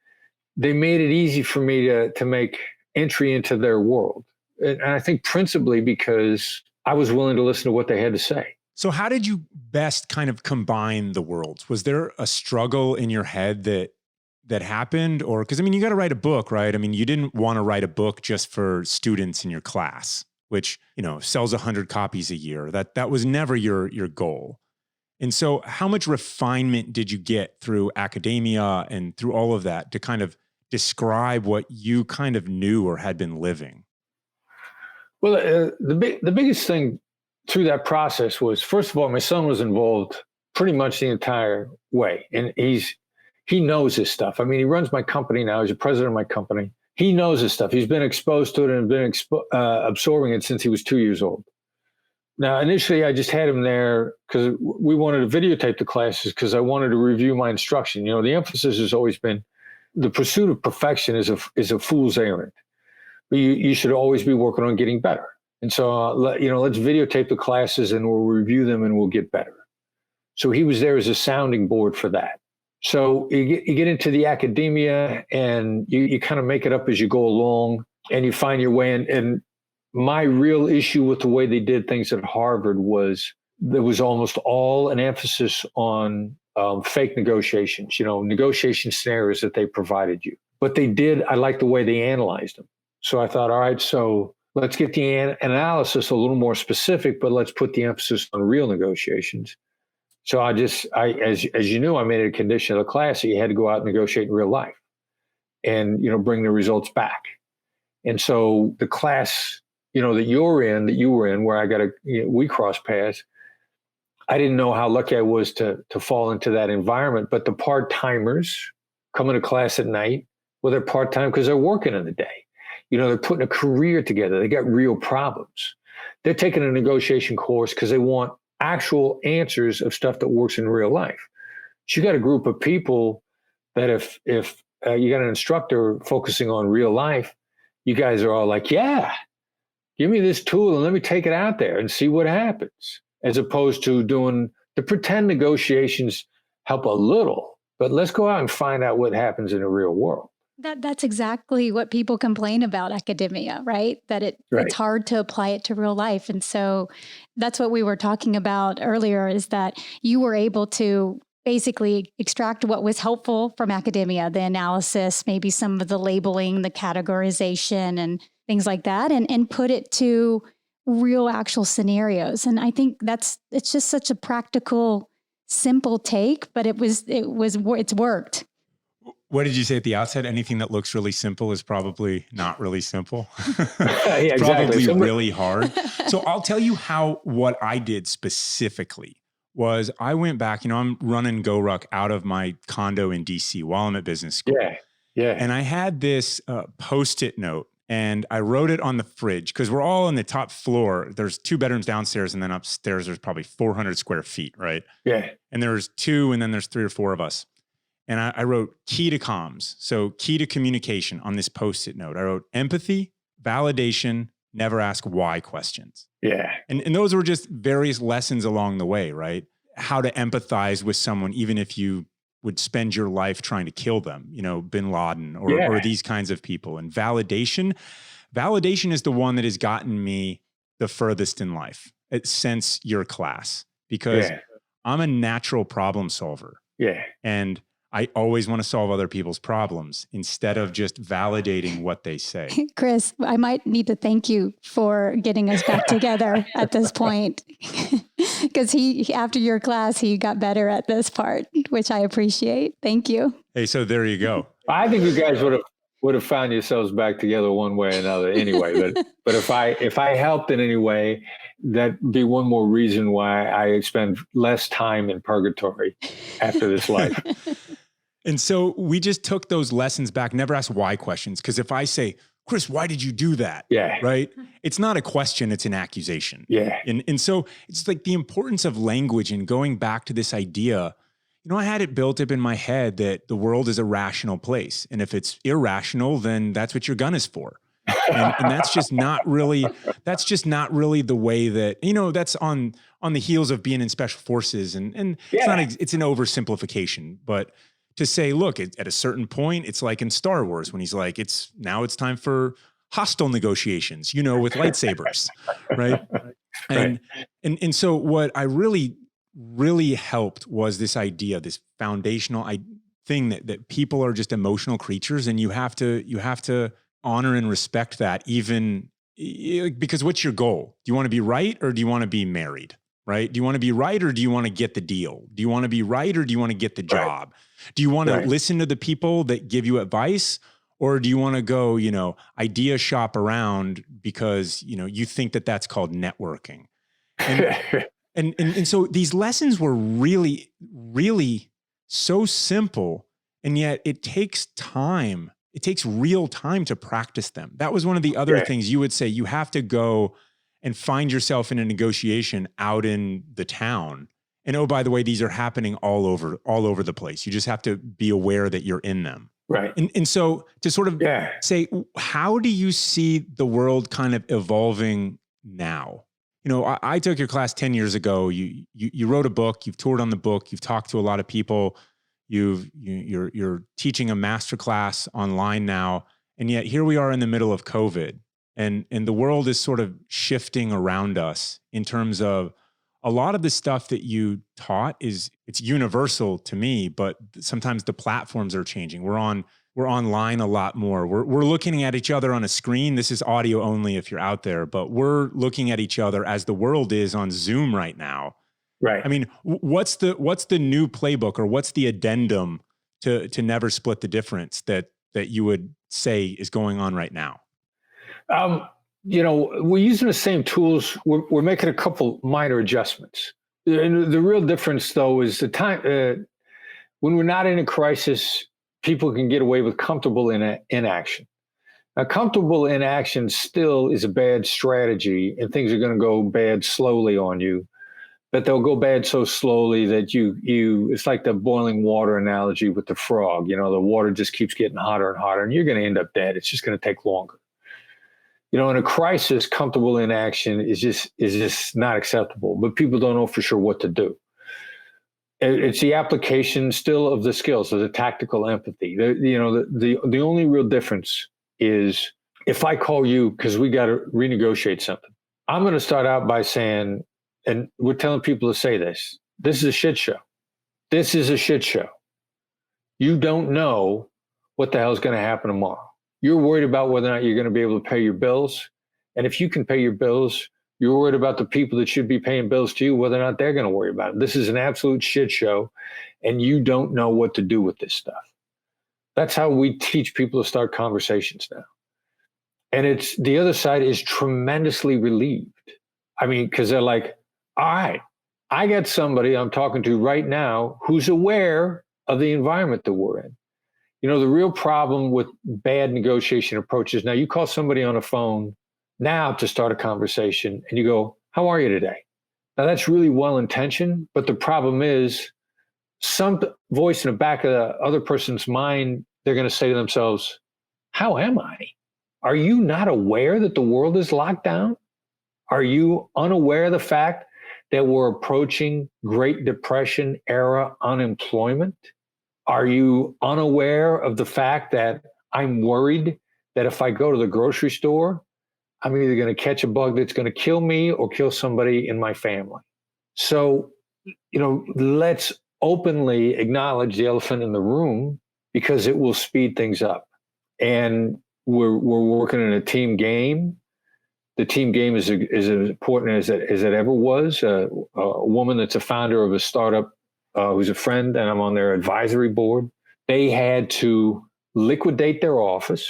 They made it easy for me to make entry into their world. And I think principally because I was willing to listen to what they had to say. So how did you best kind of combine the worlds? Was there a struggle in your head that happened? Or, because you got to write a book, right? You didn't want to write a book just for students in your class, which, sells 100 copies a year. That was never your goal. And so how much refinement did you get through academia and through all of that to kind of describe what you kind of knew or had been living? Well, the biggest thing through that process was, first of all, my son was involved pretty much the entire way. And he knows his stuff. He runs my company now. He's the president of my company. He knows his stuff. He's been exposed to it and been absorbing it since he was 2 years old. Now, initially, I just had him there because we wanted to videotape the classes because I wanted to review my instruction. The emphasis has always been the pursuit of perfection is a fool's errand. But you should always be working on getting better. And so, let's videotape the classes and we'll review them and we'll get better. So he was there as a sounding board for that. So you get into the academia and you kind of make it up as you go along and you find your way. And my real issue with the way they did things at Harvard was there was almost all an emphasis on fake negotiations, negotiation scenarios that they provided you. But I liked the way they analyzed them. So I thought, all right, so let's get the analysis a little more specific, but let's put the emphasis on real negotiations. So as you knew, I made it a condition of the class that you had to go out and negotiate in real life and, bring the results back. And so the class, that you were in, where we crossed paths, I didn't know how lucky I was to fall into that environment. But the part-timers coming to class at night, well, they're part-time because they're working in the day. They're putting a career together. They got real problems. They're taking a negotiation course because they want actual answers of stuff that works in real life. So you got a group of people that if you got an instructor focusing on real life, you guys are all like, yeah, give me this tool and let me take it out there and see what happens, as opposed to doing the pretend negotiations help a little, but let's go out and find out what happens in the real world. That's exactly what people complain about academia, right? That it's hard to apply it to real life. And so that's what we were talking about earlier, is that you were able to basically extract what was helpful from academia, the analysis, maybe some of the labeling, the categorization and things like that, and put it to real actual scenarios. And I think it's just such a practical, simple take, but it's worked. What did you say at the outset? Anything that looks really simple is probably not really simple. Yeah, It's exactly. probably really hard. So I'll tell you what I did specifically was I went back, I'm running GoRuck out of my condo in DC while I'm at business school. Yeah. And I had this Post-it note and I wrote it on the fridge because we're all on the top floor. There's 2 bedrooms downstairs and then upstairs there's probably 400 square feet, right? Yeah. And there's 2 and then there's 3 or 4 of us. And I wrote key to comms. So key to communication on this Post-it note. I wrote empathy, validation, never ask why questions. Yeah. And those were just various lessons along the way, right? How to empathize with someone, even if you would spend your life trying to kill them, Bin Laden or these kinds of people. And validation is the one that has gotten me the furthest in life since your class, because I'm a natural problem solver. Yeah. And I always want to solve other people's problems instead of just validating what they say. Chris, I might need to thank you for getting us back together at this point, because after your class, he got better at this part, which I appreciate. Thank you. Hey, so there you go. I think you guys would have found yourselves back together one way or another anyway. But if I helped in any way, that'd be one more reason why I spend less time in purgatory after this life. And so we just took those lessons back, never ask why questions. Because if I say, Chris, why did you do that? Yeah. Right? It's not a question, it's an accusation. Yeah. And so it's like the importance of language and going back to this idea. I had it built up in my head that the world is a rational place. And if it's irrational, then that's what your gun is for. And that's just not really the way that, that's on the heels of being in special forces. And it's an oversimplification, but to say, look, at a certain point, it's like in Star Wars when he's like, it's time for hostile negotiations, with lightsabers, right? And so what I really helped was this idea, this foundational thing that people are just emotional creatures, and you have to honor and respect that, even because what's your goal? Do you want to be right or do you want to be married? Right? Do you want to be right or do you want to get the deal? Do you want to be right or do you want to get the job? Do you want to listen to the people that give you advice, or do you want to go, idea shop around because, you think that that's called networking? And so these lessons were really, really so simple, and yet it takes time. It takes real time to practice them. That was one of the other things you would say. You have to go and find yourself in a negotiation out in the town. And oh, by the way, these are happening all over the place. You just have to be aware that you're in them. Right. And so to sort of say, how do you see the world kind of evolving now? I took your class 10 years ago. You wrote a book, you've toured on the book, you've talked to a lot of people, you're teaching a MasterClass online now. And yet here we are in the middle of COVID. And the world is sort of shifting around us in terms of a lot of the stuff that you taught it's universal to me, but sometimes the platforms are changing. We're online a lot more. We're looking at each other on a screen. This is audio only if you're out there, but we're looking at each other as the world is on Zoom right now. Right. I mean, what's the new playbook, or what's the addendum to never split the difference that you would say is going on right now? We're using the same tools. We're making a couple minor adjustments. And the real difference, though, is the time when we're not in a crisis, people can get away with comfortable inaction. Now, comfortable inaction still is a bad strategy, and things are going to go bad slowly on you. But they'll go bad so slowly that it's like the boiling water analogy with the frog. The water just keeps getting hotter and hotter, and you're going to end up dead. It's just going to take longer. In a crisis, comfortable inaction is just not acceptable, but people don't know for sure what to do. It's the application still of the skills, of the tactical empathy. The only real difference is if I call you because we got to renegotiate something, I'm going to start out by saying, and we're telling people to say this is a shit show. This is a shit show. You don't know what the hell is going to happen tomorrow. You're worried about whether or not you're going to be able to pay your bills. And if you can pay your bills, You're worried about the people that should be paying bills to you, whether or not they're going to worry about it. This is an absolute shit show, and you don't know what to do with this stuff. That's how we teach people to start conversations now. And it's the other side is tremendously relieved. I mean, because they're like, all right, I got somebody I'm talking to right now who's aware of the environment that we're in. You know, the real problem with bad negotiation approaches, now you call somebody on a phone now to start a conversation and you go, how are you today? Now that's really well-intentioned, but the problem is some voice in the back of the other person's mind, they're going to say to themselves, how am I? Are you not aware that the world is locked down? Are you unaware of the fact that we're approaching Great Depression era unemployment? Are you unaware of the fact that I'm worried that if I go to the grocery store, I'm either going to catch a bug that's going to kill me or kill somebody in my family? So, you know, let's openly acknowledge the elephant in the room because it will speed things up. And we're working in a team game. The team game is as important as it ever was. A woman that's a founder of a startup who's a friend, and I'm on their advisory board. They had to liquidate their office.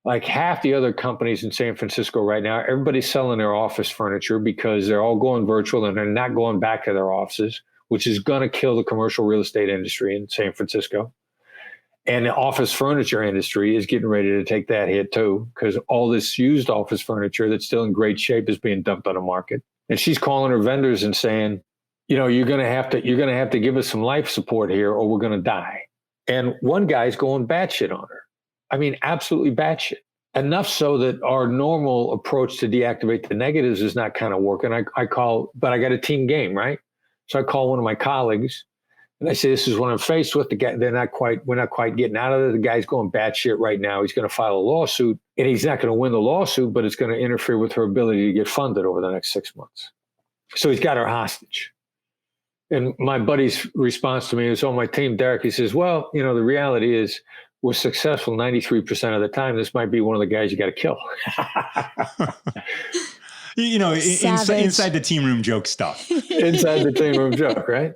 Like half the other companies in San Francisco right now, everybody's selling their office furniture because they're all going virtual and they're not going back to their offices, which is going to kill the commercial real estate industry in San Francisco. And the office furniture industry is getting ready to take that hit too, because all this used office furniture that's still in great shape is being dumped on the market. And she's calling her vendors and saying, you know, you're going to have to give us some life support here or we're going to die. And one guy's going batshit on her. I mean, absolutely batshit. Enough so that our normal approach to deactivate the negatives is not kind of working. But I got a team game, right? So I call one of my colleagues and I say, this is what I'm faced with. We're not quite getting out of it. The guy's going batshit right now. He's going to file a lawsuit and he's not going to win the lawsuit, but it's going to interfere with her ability to get funded over the next 6 months. So he's got her hostage. And my buddy's response to me is on my team, Derek, he says, well, you know, the reality is we're successful 93% of the time. This might be one of the guys you got to kill. You know, inside the team room joke stuff. Inside the team room joke, right?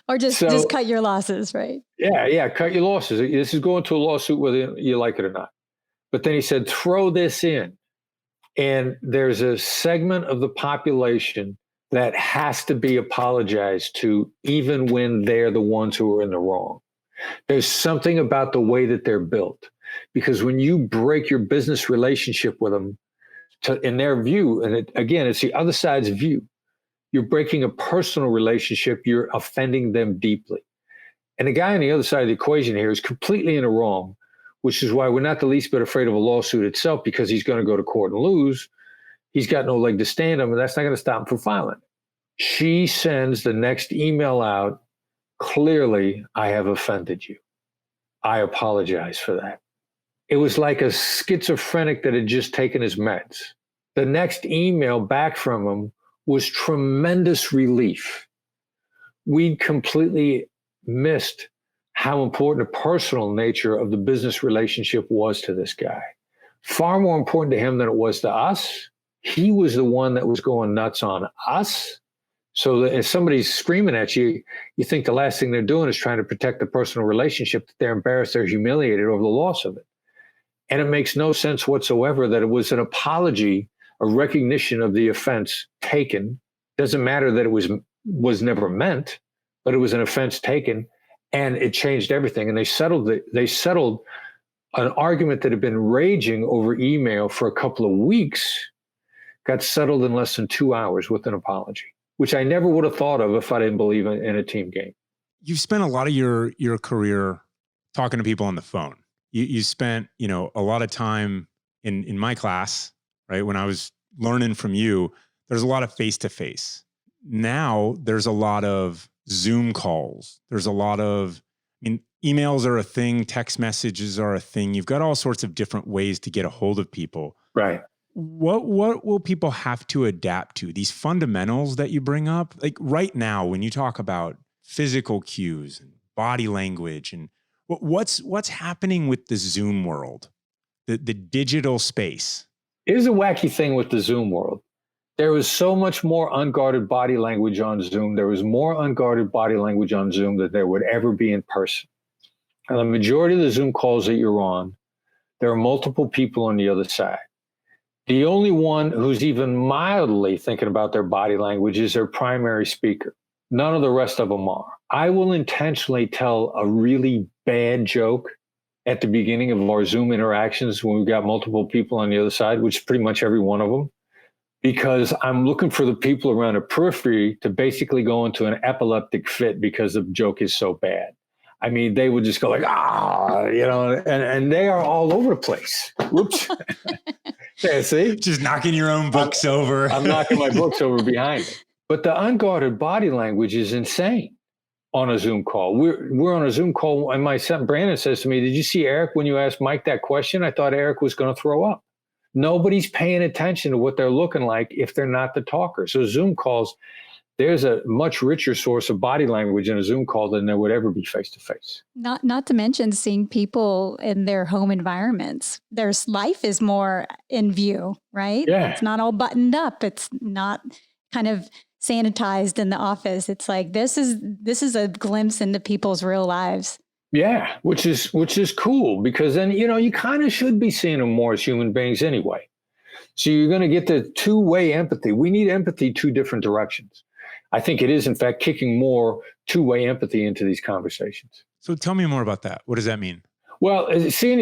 Or just cut your losses, right? Yeah, cut your losses. This is going to a lawsuit whether you like it or not. But then he said, throw this in. And there's a segment of the population that has to be apologized to even when they're the ones who are in the wrong. There's something about the way that they're built. Because when you break your business relationship with them, in their view, and it's the other side's view, you're breaking a personal relationship, you're offending them deeply. And the guy on the other side of the equation here is completely in the wrong, which is why we're not the least bit afraid of a lawsuit itself, because he's going to go to court and lose. He's got no leg to stand on, and that's not going to stop him from filing. She sends the next email out. Clearly, I have offended you. I apologize for that. It was like a schizophrenic that had just taken his meds. The next email back from him was tremendous relief. We'd completely missed how important the personal nature of the business relationship was to this guy. Far more important to him than it was to us. He was the one that was going nuts on us. So that if somebody's screaming at you, you think the last thing they're doing is trying to protect the personal relationship, that they're embarrassed, they're humiliated over the loss of it. And it makes no sense whatsoever that it was an apology, a recognition of the offense taken. Doesn't matter that it was never meant, but it was an offense taken, and it changed everything. And they settled an argument that had been raging over email for a couple of weeks, got settled in less than 2 hours with an apology, which I never would have thought of if I didn't believe in a team game. You've spent a lot of your career talking to people on the phone. You spent, you know, a lot of time in my class, right? When I was learning from you, there's a lot of face-to-face. Now there's a lot of Zoom calls. There's a lot of, emails are a thing. Text messages are a thing. You've got all sorts of different ways to get a hold of people. Right. What will people have to adapt to? These fundamentals that you bring up, like right now, when you talk about physical cues and body language and what's happening with the Zoom world, the digital space? Here's a wacky thing with the Zoom world. There was so much more unguarded body language on Zoom. There was more unguarded body language on Zoom than there would ever be in person. And the majority of the Zoom calls that you're on, there are multiple people on the other side. The only one who's even mildly thinking about their body language is their primary speaker. None of the rest of them are. I will intentionally tell a really bad joke at the beginning of our Zoom interactions when we've got multiple people on the other side, which is pretty much every one of them, because I'm looking for the people around the periphery to basically go into an epileptic fit because the joke is so bad. I mean, they would just go like, and they are all over the place. Whoops. Yeah, see? Just knocking your own books over. I'm knocking my books over behind me. But the unguarded body language is insane on a Zoom call. We're on a Zoom call, and my son Brandon says to me, "Did you see Eric when you asked Mike that question? I thought Eric was going to throw up." Nobody's paying attention to what they're looking like if they're not the talker. So Zoom calls, there's a much richer source of body language in a Zoom call than there would ever be face-to-face. Not to mention seeing people in their home environments. Their life is more in view, right? Yeah. It's not all buttoned up. It's not kind of sanitized in the office. It's like this is a glimpse into people's real lives. Yeah, which is cool, because then, you kind of should be seeing them more as human beings anyway. So you're going to get the two-way empathy. We need empathy two different directions. I think it is, in fact, kicking more two-way empathy into these conversations. So tell me more about that. What does that mean? Well, seeing,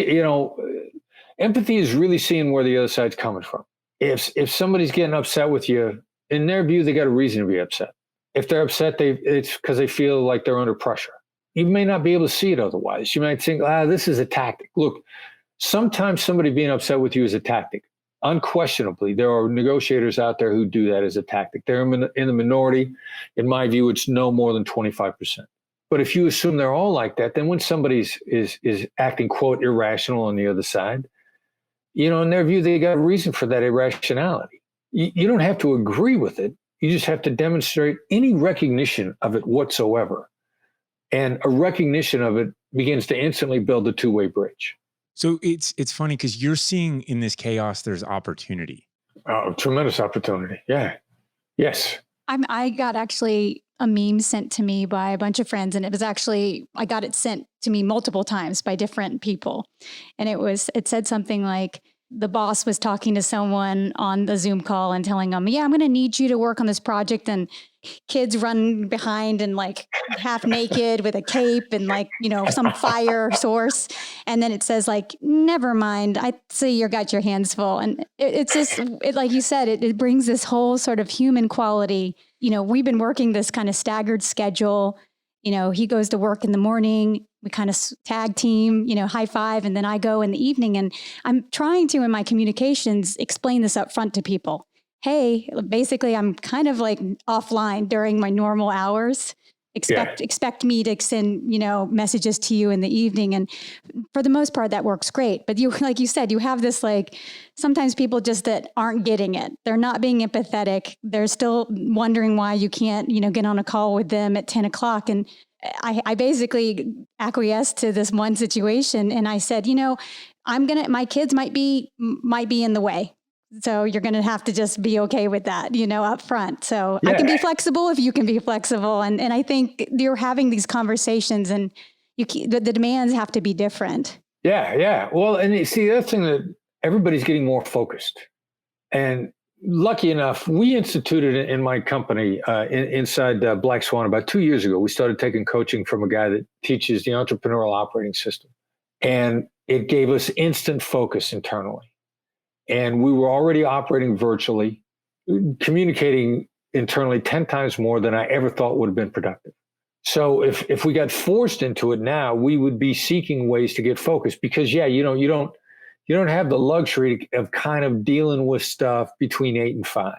empathy is really seeing where the other side's coming from. If somebody's getting upset with you, in their view, they got a reason to be upset. If they're upset, it's because they feel like they're under pressure. You may not be able to see it otherwise. You might think, this is a tactic. Look, sometimes somebody being upset with you is a tactic. Unquestionably, there are negotiators out there who do that as a tactic. They're in the minority. In my view, it's no more than 25%. But if you assume they're all like that, then when somebody is acting, quote, irrational on the other side, in their view, they got a reason for that irrationality. You don't have to agree with it. You just have to demonstrate any recognition of it whatsoever. And a recognition of it begins to instantly build a two-way bridge. So it's funny because you're seeing in this chaos, there's opportunity. Oh, tremendous opportunity. Yeah. Yes. I got actually a meme sent to me by a bunch of friends, and it was actually, I got it sent to me multiple times by different people. And it said something like, the boss was talking to someone on the Zoom call and telling them, I'm going to need you to work on this project. And kids run behind and like half naked with a cape and like, some fire source. And then it says like, never mind. I see you got your hands full. And it's just, like you said, it brings this whole sort of human quality. We've been working this kind of staggered schedule. He goes to work in the morning. We kind of tag team, high five, and then I go in the evening. And I'm trying to, in my communications, explain this up front to people. Hey, basically, I'm kind of like offline during my normal hours. Expect me to send, messages to you in the evening. And for the most part, that works great. But like you said, you have this like, sometimes people just that aren't getting it. They're not being empathetic. They're still wondering why you can't, get on a call with them at 10 o'clock. And I basically acquiesced to this one situation. And I said, my kids might be in the way. So you're going to have to just be okay with that, up front. So I can be flexible if you can be flexible. And I think you're having these conversations and the demands have to be different. Yeah. Well, and you see, the other thing that everybody's getting more focused. And lucky enough, we instituted in my company inside Black Swan about 2 years ago. We started taking coaching from a guy that teaches the entrepreneurial operating system. And it gave us instant focus internally. And we were already operating virtually, communicating internally 10 times more than I ever thought would have been productive. So if we got forced into it now, we would be seeking ways to get focused because, you don't have the luxury of kind of dealing with stuff between 8 and 5.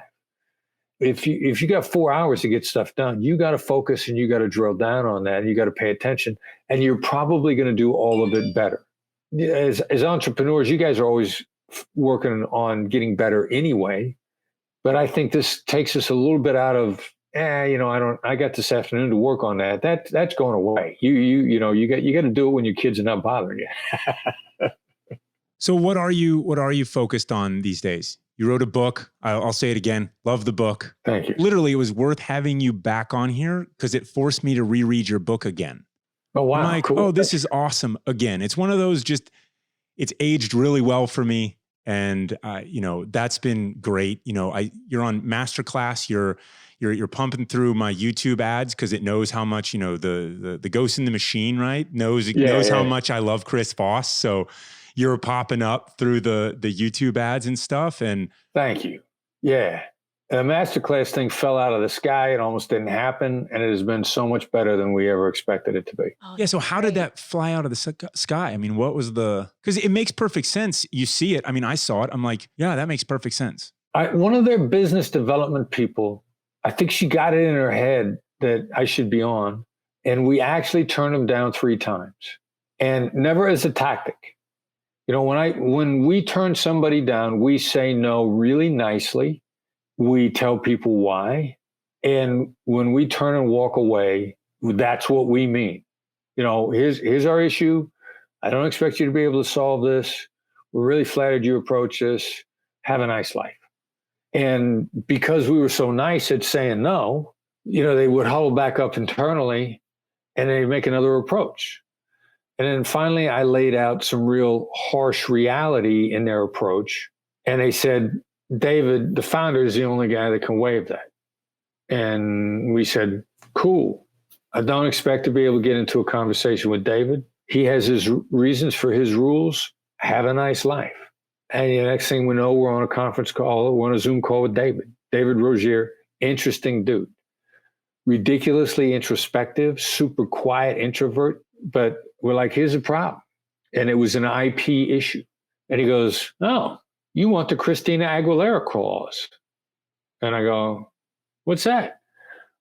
If you got 4 hours to get stuff done, you got to focus and you got to drill down on that and you got to pay attention and you're probably going to do all of it better. As entrepreneurs, you guys are always working on getting better anyway, but I think this takes us a little bit out of, I got this afternoon to work on that. That's going away. You got to do it when your kids are not bothering you. So what are you focused on these days? You wrote a book. I'll say it again. Love the book. Thank you. Literally, it was worth having you back on here because it forced me to reread your book again. Oh, wow. I'm like, cool. oh, this is awesome. Again, it's one of those it's aged really well for me. And, that's been great. You're on MasterClass. You're pumping through my YouTube ads because it knows how much, the ghost in the machine, right? Knows how much I love Chris Voss. So you're popping up through the YouTube ads and stuff. And thank you. Yeah. The MasterClass thing fell out of the sky. It almost didn't happen. And it has been so much better than we ever expected it to be. Oh, yeah. So how did that fly out of the sky? I mean, what was because it makes perfect sense. You see it. I mean, I saw it. I'm like, yeah, that makes perfect sense. One of their business development people, I think she got it in her head that I should be on. And we actually turned them down 3 times, and never as a tactic. When we turn somebody down, we say no really nicely. We tell people why. And when we turn and walk away, that's what we mean. Here's our issue. I don't expect you to be able to solve this. We're really flattered you approach this. Have a nice life. And because we were so nice at saying no, they would huddle back up internally and they'd make another approach. And then finally, I laid out some real harsh reality in their approach. And they said, David, the founder, is the only guy that can waive that. And we said, cool. I don't expect to be able to get into a conversation with David. He has his reasons for his rules. Have a nice life. And the next thing we know, we're on a conference call. We're on a Zoom call with David Rogier, interesting dude, ridiculously introspective, super quiet introvert. But we're like, here's the problem. And it was an IP issue. And he goes, oh, you want the Christina Aguilera clause. And I go, what's that?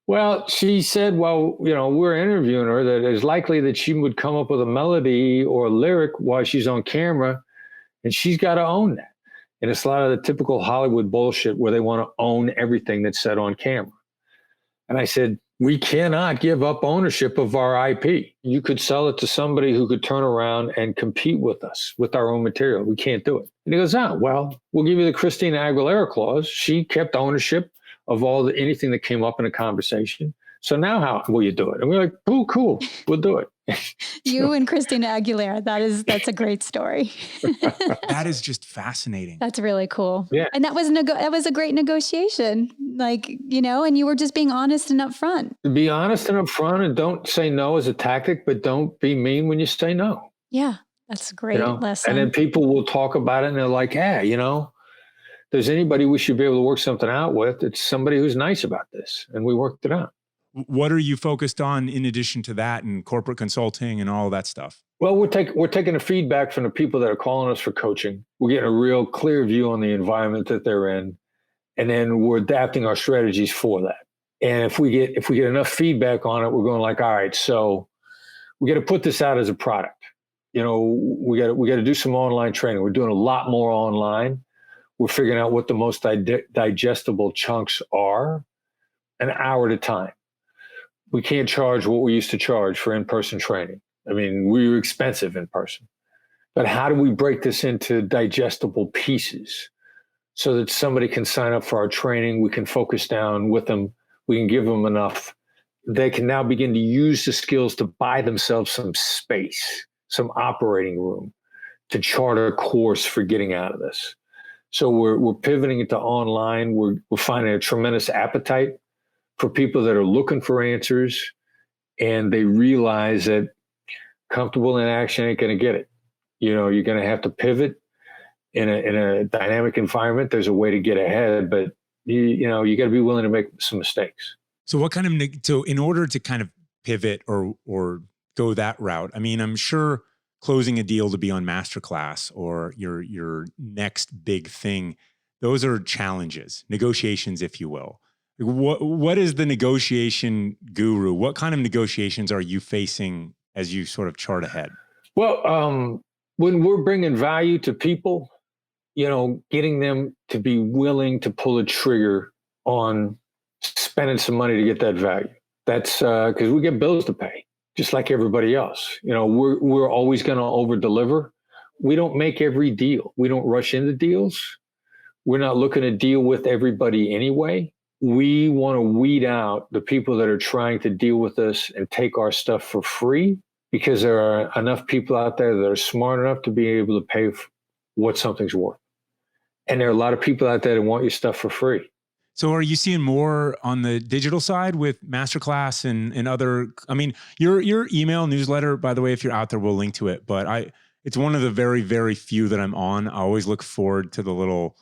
Well, she said, we're interviewing her, that it's likely that she would come up with a melody or a lyric while she's on camera, and she's got to own that. And it's a lot of the typical Hollywood bullshit where they want to own everything that's said on camera. And I said, we cannot give up ownership of our IP. You could sell it to somebody who could turn around and compete with us with our own material. We can't do it. And he goes, well, we'll give you the Christina Aguilera clause. She kept ownership of anything that came up in a conversation. So now how will you do it? And we're like, oh, cool, we'll do it. You and Christina Aguilera, that's a great story. That is just fascinating. That's really cool. Yeah. And that was a great negotiation. And you were just being honest and upfront. Be honest and upfront, and don't say no as a tactic, but don't be mean when you say no. Yeah, that's a great lesson. And then people will talk about it and they're like, hey, there's anybody we should be able to work something out with, it's somebody who's nice about this. And we worked it out. What are you focused on in addition to that and corporate consulting and all that stuff? Well, we're taking the feedback from the people that are calling us for coaching. We're getting a real clear view on the environment that they're in. And then we're adapting our strategies for that. And if we get enough feedback on it, we're going like, all right, so we got to put this out as a product. We got to do some online training. We're doing a lot more online. We're figuring out what the most digestible chunks are, an hour at a time. We can't charge what we used to charge for in-person training. I mean, we were expensive in person. But how do we break this into digestible pieces so that somebody can sign up for our training? We can focus down with them. We can give them enough. They can now begin to use the skills to buy themselves some space, some operating room, to chart a course for getting out of this. So we're pivoting it to online. We're finding a tremendous appetite for people that are looking for answers, and they realize that comfortable inaction ain't going to get it. You're going to have to pivot in a dynamic environment. There's a way to get ahead, but you got to be willing to make some mistakes. So in order to kind of pivot or go that route, I mean, I'm sure closing a deal to be on MasterClass or your next big thing, those are challenges, negotiations, if you will. What is the negotiation guru? What kind of negotiations are you facing as you sort of chart ahead? Well, when we're bringing value to people, getting them to be willing to pull a trigger on spending some money to get that value. That's because we get bills to pay, just like everybody else. We're always going to over deliver. We don't make every deal. We don't rush into deals. We're not looking to deal with everybody anyway. We want to weed out the people that are trying to deal with us and take our stuff for free, because there are enough people out there that are smart enough to be able to pay for what something's worth. And there are a lot of people out there that want your stuff for free. So are you seeing more on the digital side with MasterClass and other, I mean, your email newsletter, by the way, if you're out there, we'll link to it, but it's one of the very, very few that I'm on. I always look forward to the little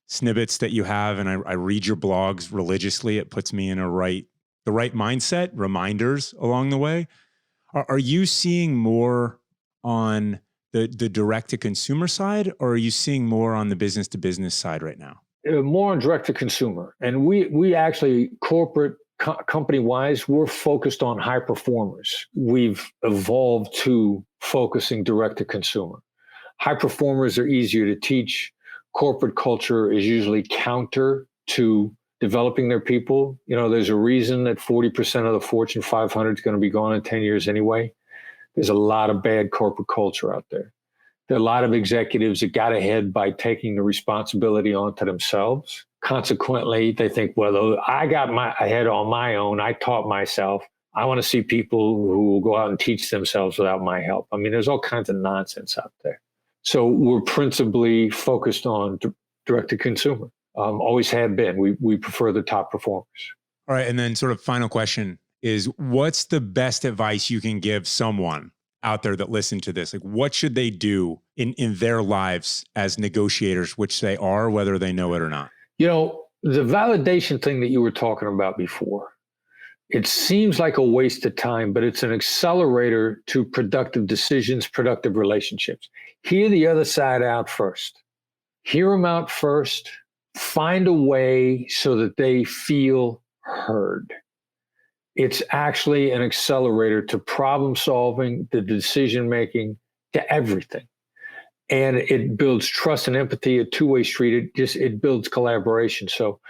snippets that you have, and I read your blogs religiously. It puts me in the right mindset, reminders along the way. Are you seeing more on the direct to consumer side, or are you seeing more on the business to business side right now? More on direct to consumer. And we actually, corporate company wise, we're focused on high performers. We've evolved to focusing direct to consumer. High performers are easier to teach. Corporate culture is usually counter to developing their people. You know, there's a reason that 40% of the Fortune 500 is going to be gone in 10 years anyway. There's a lot of bad corporate culture out there. There are a lot of executives that got ahead by taking the responsibility onto themselves. Consequently, they think, well, I got ahead on my own. I taught myself. I want to see people who will go out and teach themselves without my help. I mean, there's all kinds of nonsense out there. So we're principally focused on direct to consumer. Always have been. We prefer the top performers. All right. And then sort of final question is, what's the best advice you can give someone out there that listen to this? Like, what should they do in their lives as negotiators, which they are, whether they know it or not? You know, the validation thing that you were talking about before, it seems like a waste of time, but it's an accelerator to productive decisions, productive relationships. Hear the other side out first. Hear them out first. Find a way so that they feel heard. It's actually an accelerator to problem solving, to decision making, to everything. And it builds trust and empathy, a two-way street. It builds collaboration. So,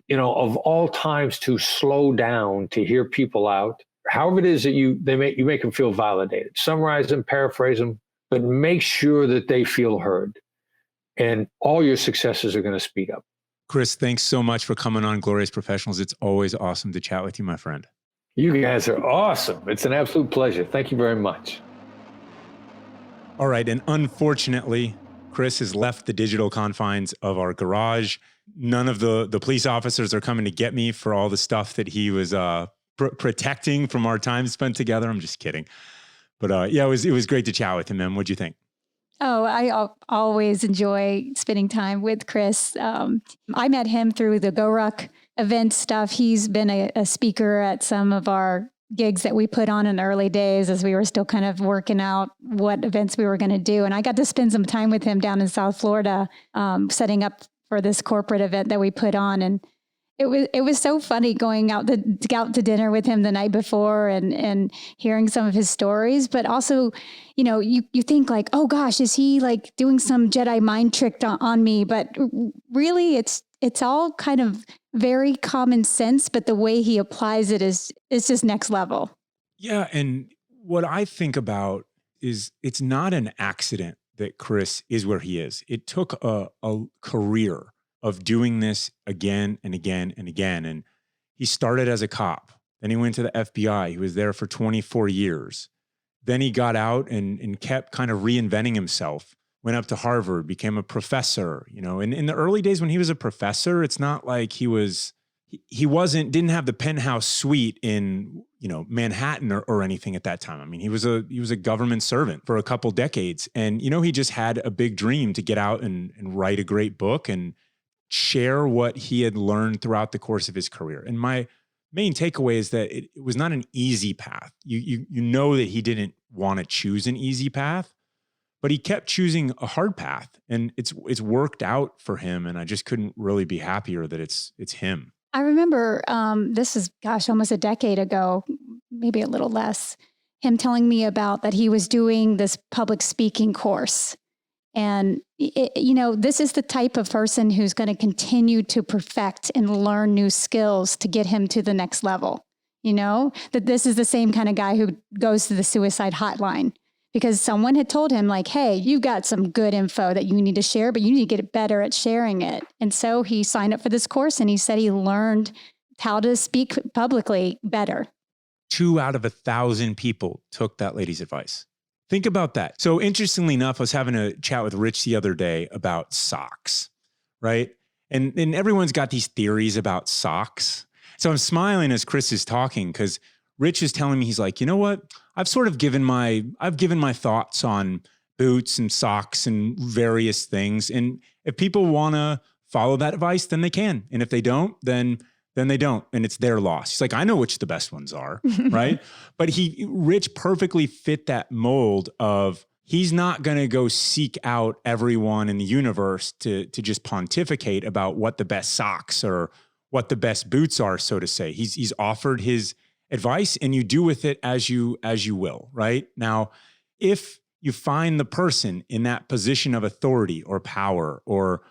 you know, of all times to slow down, to hear people out, however it is that you make them feel validated. Summarize them, paraphrase them, but make sure that they feel heard. And all your successes are going to speed up. Chris, thanks so much for coming on Glorious Professionals. It's always awesome to chat with you, my friend. You guys are awesome. It's an absolute pleasure. Thank you very much. All right. And unfortunately, Chris has left the digital confines of our garage. None of the police officers are coming to get me for all the stuff that he was protecting from our time spent together. I'm just kidding. But yeah, it was great to chat with him, man. What'd you think? Oh, I always enjoy spending time with Chris. I met him through the GoRuck event stuff. He's been a speaker at some of our gigs that we put on in the early days as we were still kind of working out what events we were going to do. And I got to spend some time with him down in South Florida, setting up for this corporate event that we put on. And it was so funny going out to dinner with him the night before and hearing some of his stories, but also, you know, you think like, oh gosh, is he like doing some Jedi mind trick on me? But really it's all kind of very common sense, but the way he applies it is just next level. Yeah. And what I think about is it's not an accident that Chris is where he is. It took a career of doing this again and again and again. And he started as a cop. Then he went to the FBI. He was there for 24 years. Then he got out and kept kind of reinventing himself. Went up to Harvard, became a professor. You know, and in the early days when he was a professor, it's not like didn't have the penthouse suite in, you know, Manhattan or anything at that time. I mean, he was a government servant for a couple decades. And, you know, he just had a big dream to get out and write a great book and share what he had learned throughout the course of his career. And my main takeaway is that it was not an easy path. You know that he didn't want to choose an easy path, but he kept choosing a hard path, and it's worked out for him. And I just couldn't really be happier that it's him. I remember this is, almost a decade ago, maybe a little less, him telling me about that he was doing this public speaking course. And, you know, this is the type of person who's going to continue to perfect and learn new skills to get him to the next level. You know, that this is the same kind of guy who goes to the suicide hotline because someone had told him like, hey, you've got some good info that you need to share, but you need to get better at sharing it. And so he signed up for this course and he said he learned how to speak publicly better. 2 out of 1,000 people took that lady's advice. Think about that. So interestingly enough, I was having a chat with Rich the other day about socks, right? And everyone's got these theories about socks. So I'm smiling as Chris is talking because Rich is telling me, he's like, you know what? I've given my thoughts on boots and socks and various things. And if people want to follow that advice, then they can. And if they don't, then they don't. And it's their loss. He's like, I know which the best ones are, right? But Rich perfectly fit that mold of, he's not going to go seek out everyone in the universe to just pontificate about what the best socks or what the best boots are, so to say. He's offered his advice and you do with it as you will, right? Now, if you find the person in that position of authority or power or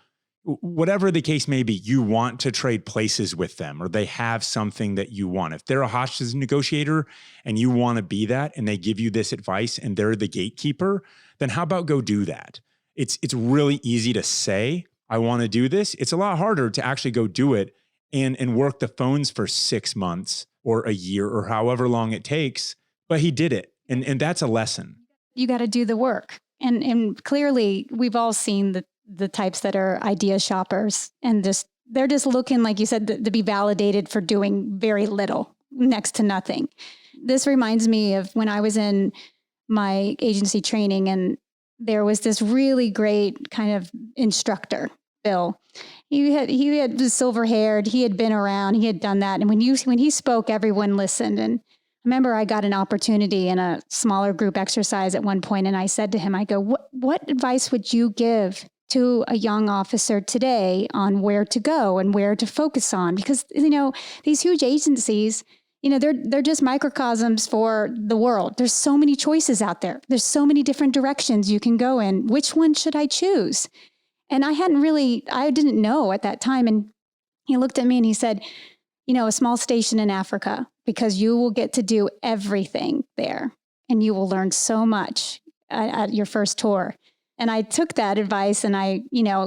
whatever the case may be, you want to trade places with them or they have something that you want. If they're a hostage negotiator and you want to be that and they give you this advice and they're the gatekeeper, then how about go do that? It's really easy to say, I want to do this. It's a lot harder to actually go do it and work the phones for 6 months or a year or however long it takes. But he did it. And that's a lesson. You got to do the work. And clearly we've all seen the types that are idea shoppers and they're just looking, like you said, to be validated for doing very little, next to nothing. This reminds me of when I was in my agency training and there was this really great kind of instructor, Bill. He was silver haired. He had been around. He had done that. And when he spoke, everyone listened. And I remember I got an opportunity in a smaller group exercise at one point, and I said to him, I go, what advice would you give to a young officer today on where to go and where to focus on? Because, these huge agencies, they're just microcosms for the world. There's so many choices out there. There's so many different directions you can go in. Which one should I choose? And I didn't know at that time. And he looked at me and he said, a small station in Africa, because you will get to do everything there and you will learn so much at your first tour. And I took that advice and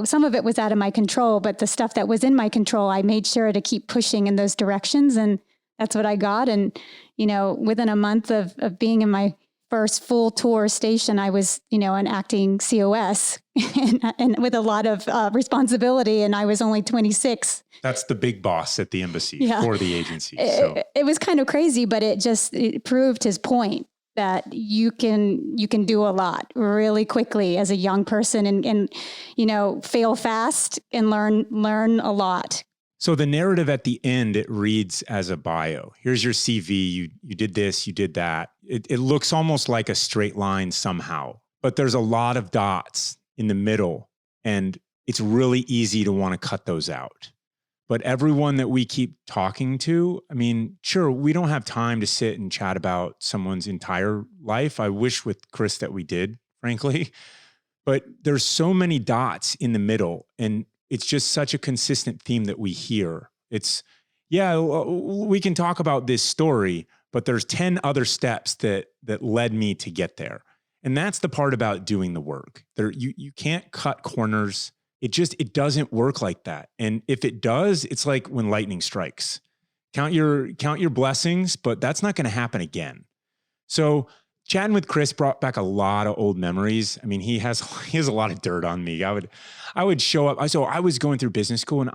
some of it was out of my control, but the stuff that was in my control, I made sure to keep pushing in those directions. And that's what I got. And, within a month of being in my first full tour station, I was, an acting COS and with a lot of responsibility. And I was only 26. That's the big boss at the embassy for the agency. It was kind of crazy, but it proved his point that you can do a lot really quickly as a young person and fail fast and learn a lot. So the narrative at the end, it reads as a bio. Here's your CV. You did this, you did that. It looks almost like a straight line somehow, but there's a lot of dots in the middle and it's really easy to want to cut those out. But everyone that we keep talking to, sure, we don't have time to sit and chat about someone's entire life. I wish with Chris that we did, frankly, but there's so many dots in the middle and it's just such a consistent theme that we hear. It's, we can talk about this story, but there's 10 other steps that led me to get there. And that's the part about doing the work. You can't cut corners. It doesn't work like that. And if it does, it's like when lightning strikes. Count your blessings, but that's not going to happen again. So chatting with Chris brought back a lot of old memories. He has a lot of dirt on me. I would show up. So I was going through business school and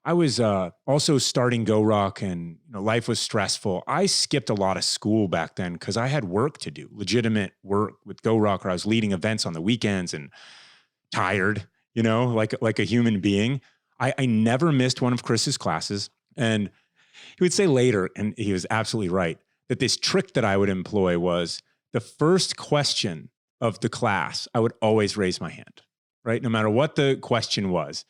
I was also starting Go Rock and life was stressful. I skipped a lot of school back then because I had work to do, legitimate work with Go Rock, where I was leading events on the weekends and tired, like a human being. I never missed one of Chris's classes. And he would say later, and he was absolutely right, that this trick that I would employ was the first question of the class, I would always raise my hand, right? No matter what the question was,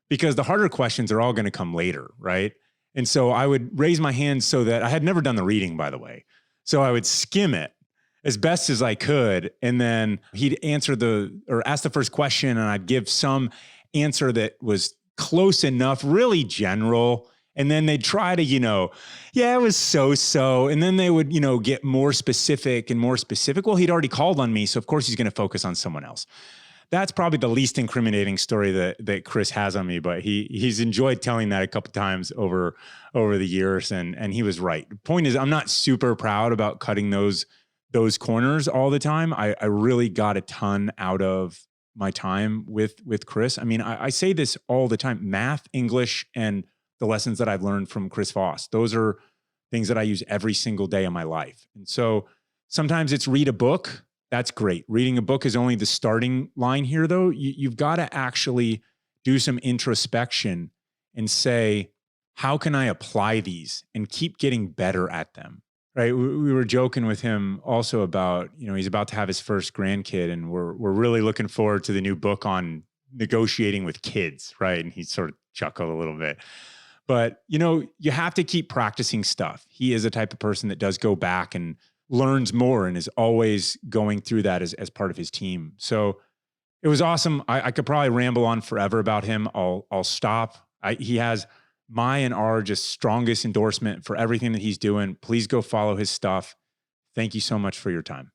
because the harder questions are all going to come later, right? And so I would raise my hand so that I had never done the reading, by the way. So I would skim it as best as I could. And then he'd ask the first question and I'd give some answer that was close enough, really general. And then they'd try to, yeah, it was so. And then they would, get more specific and more specific. Well, he'd already called on me, so of course he's going to focus on someone else. That's probably the least incriminating story that Chris has on me, but he's enjoyed telling that a couple times over the years, and he was right. The point is, I'm not super proud about cutting those corners all the time. I really got a ton out of my time with Chris. I mean, I say this all the time: math, English, and the lessons that I've learned from Chris Voss. Those are things that I use every single day of my life. And so sometimes it's read a book. That's great. Reading a book is only the starting line here, though. You've got to actually do some introspection and say, how can I apply these and keep getting better at them? Right. We were joking with him also about, he's about to have his first grandkid, and we're really looking forward to the new book on negotiating with kids. Right. And he sort of chuckled a little bit. But, you have to keep practicing stuff. He is a type of person that does go back and learns more and is always going through that as part of his team. So it was awesome. I could probably ramble on forever about him. I'll stop. He has my and our just strongest endorsement for everything that he's doing. Please go follow his stuff. Thank you so much for your time.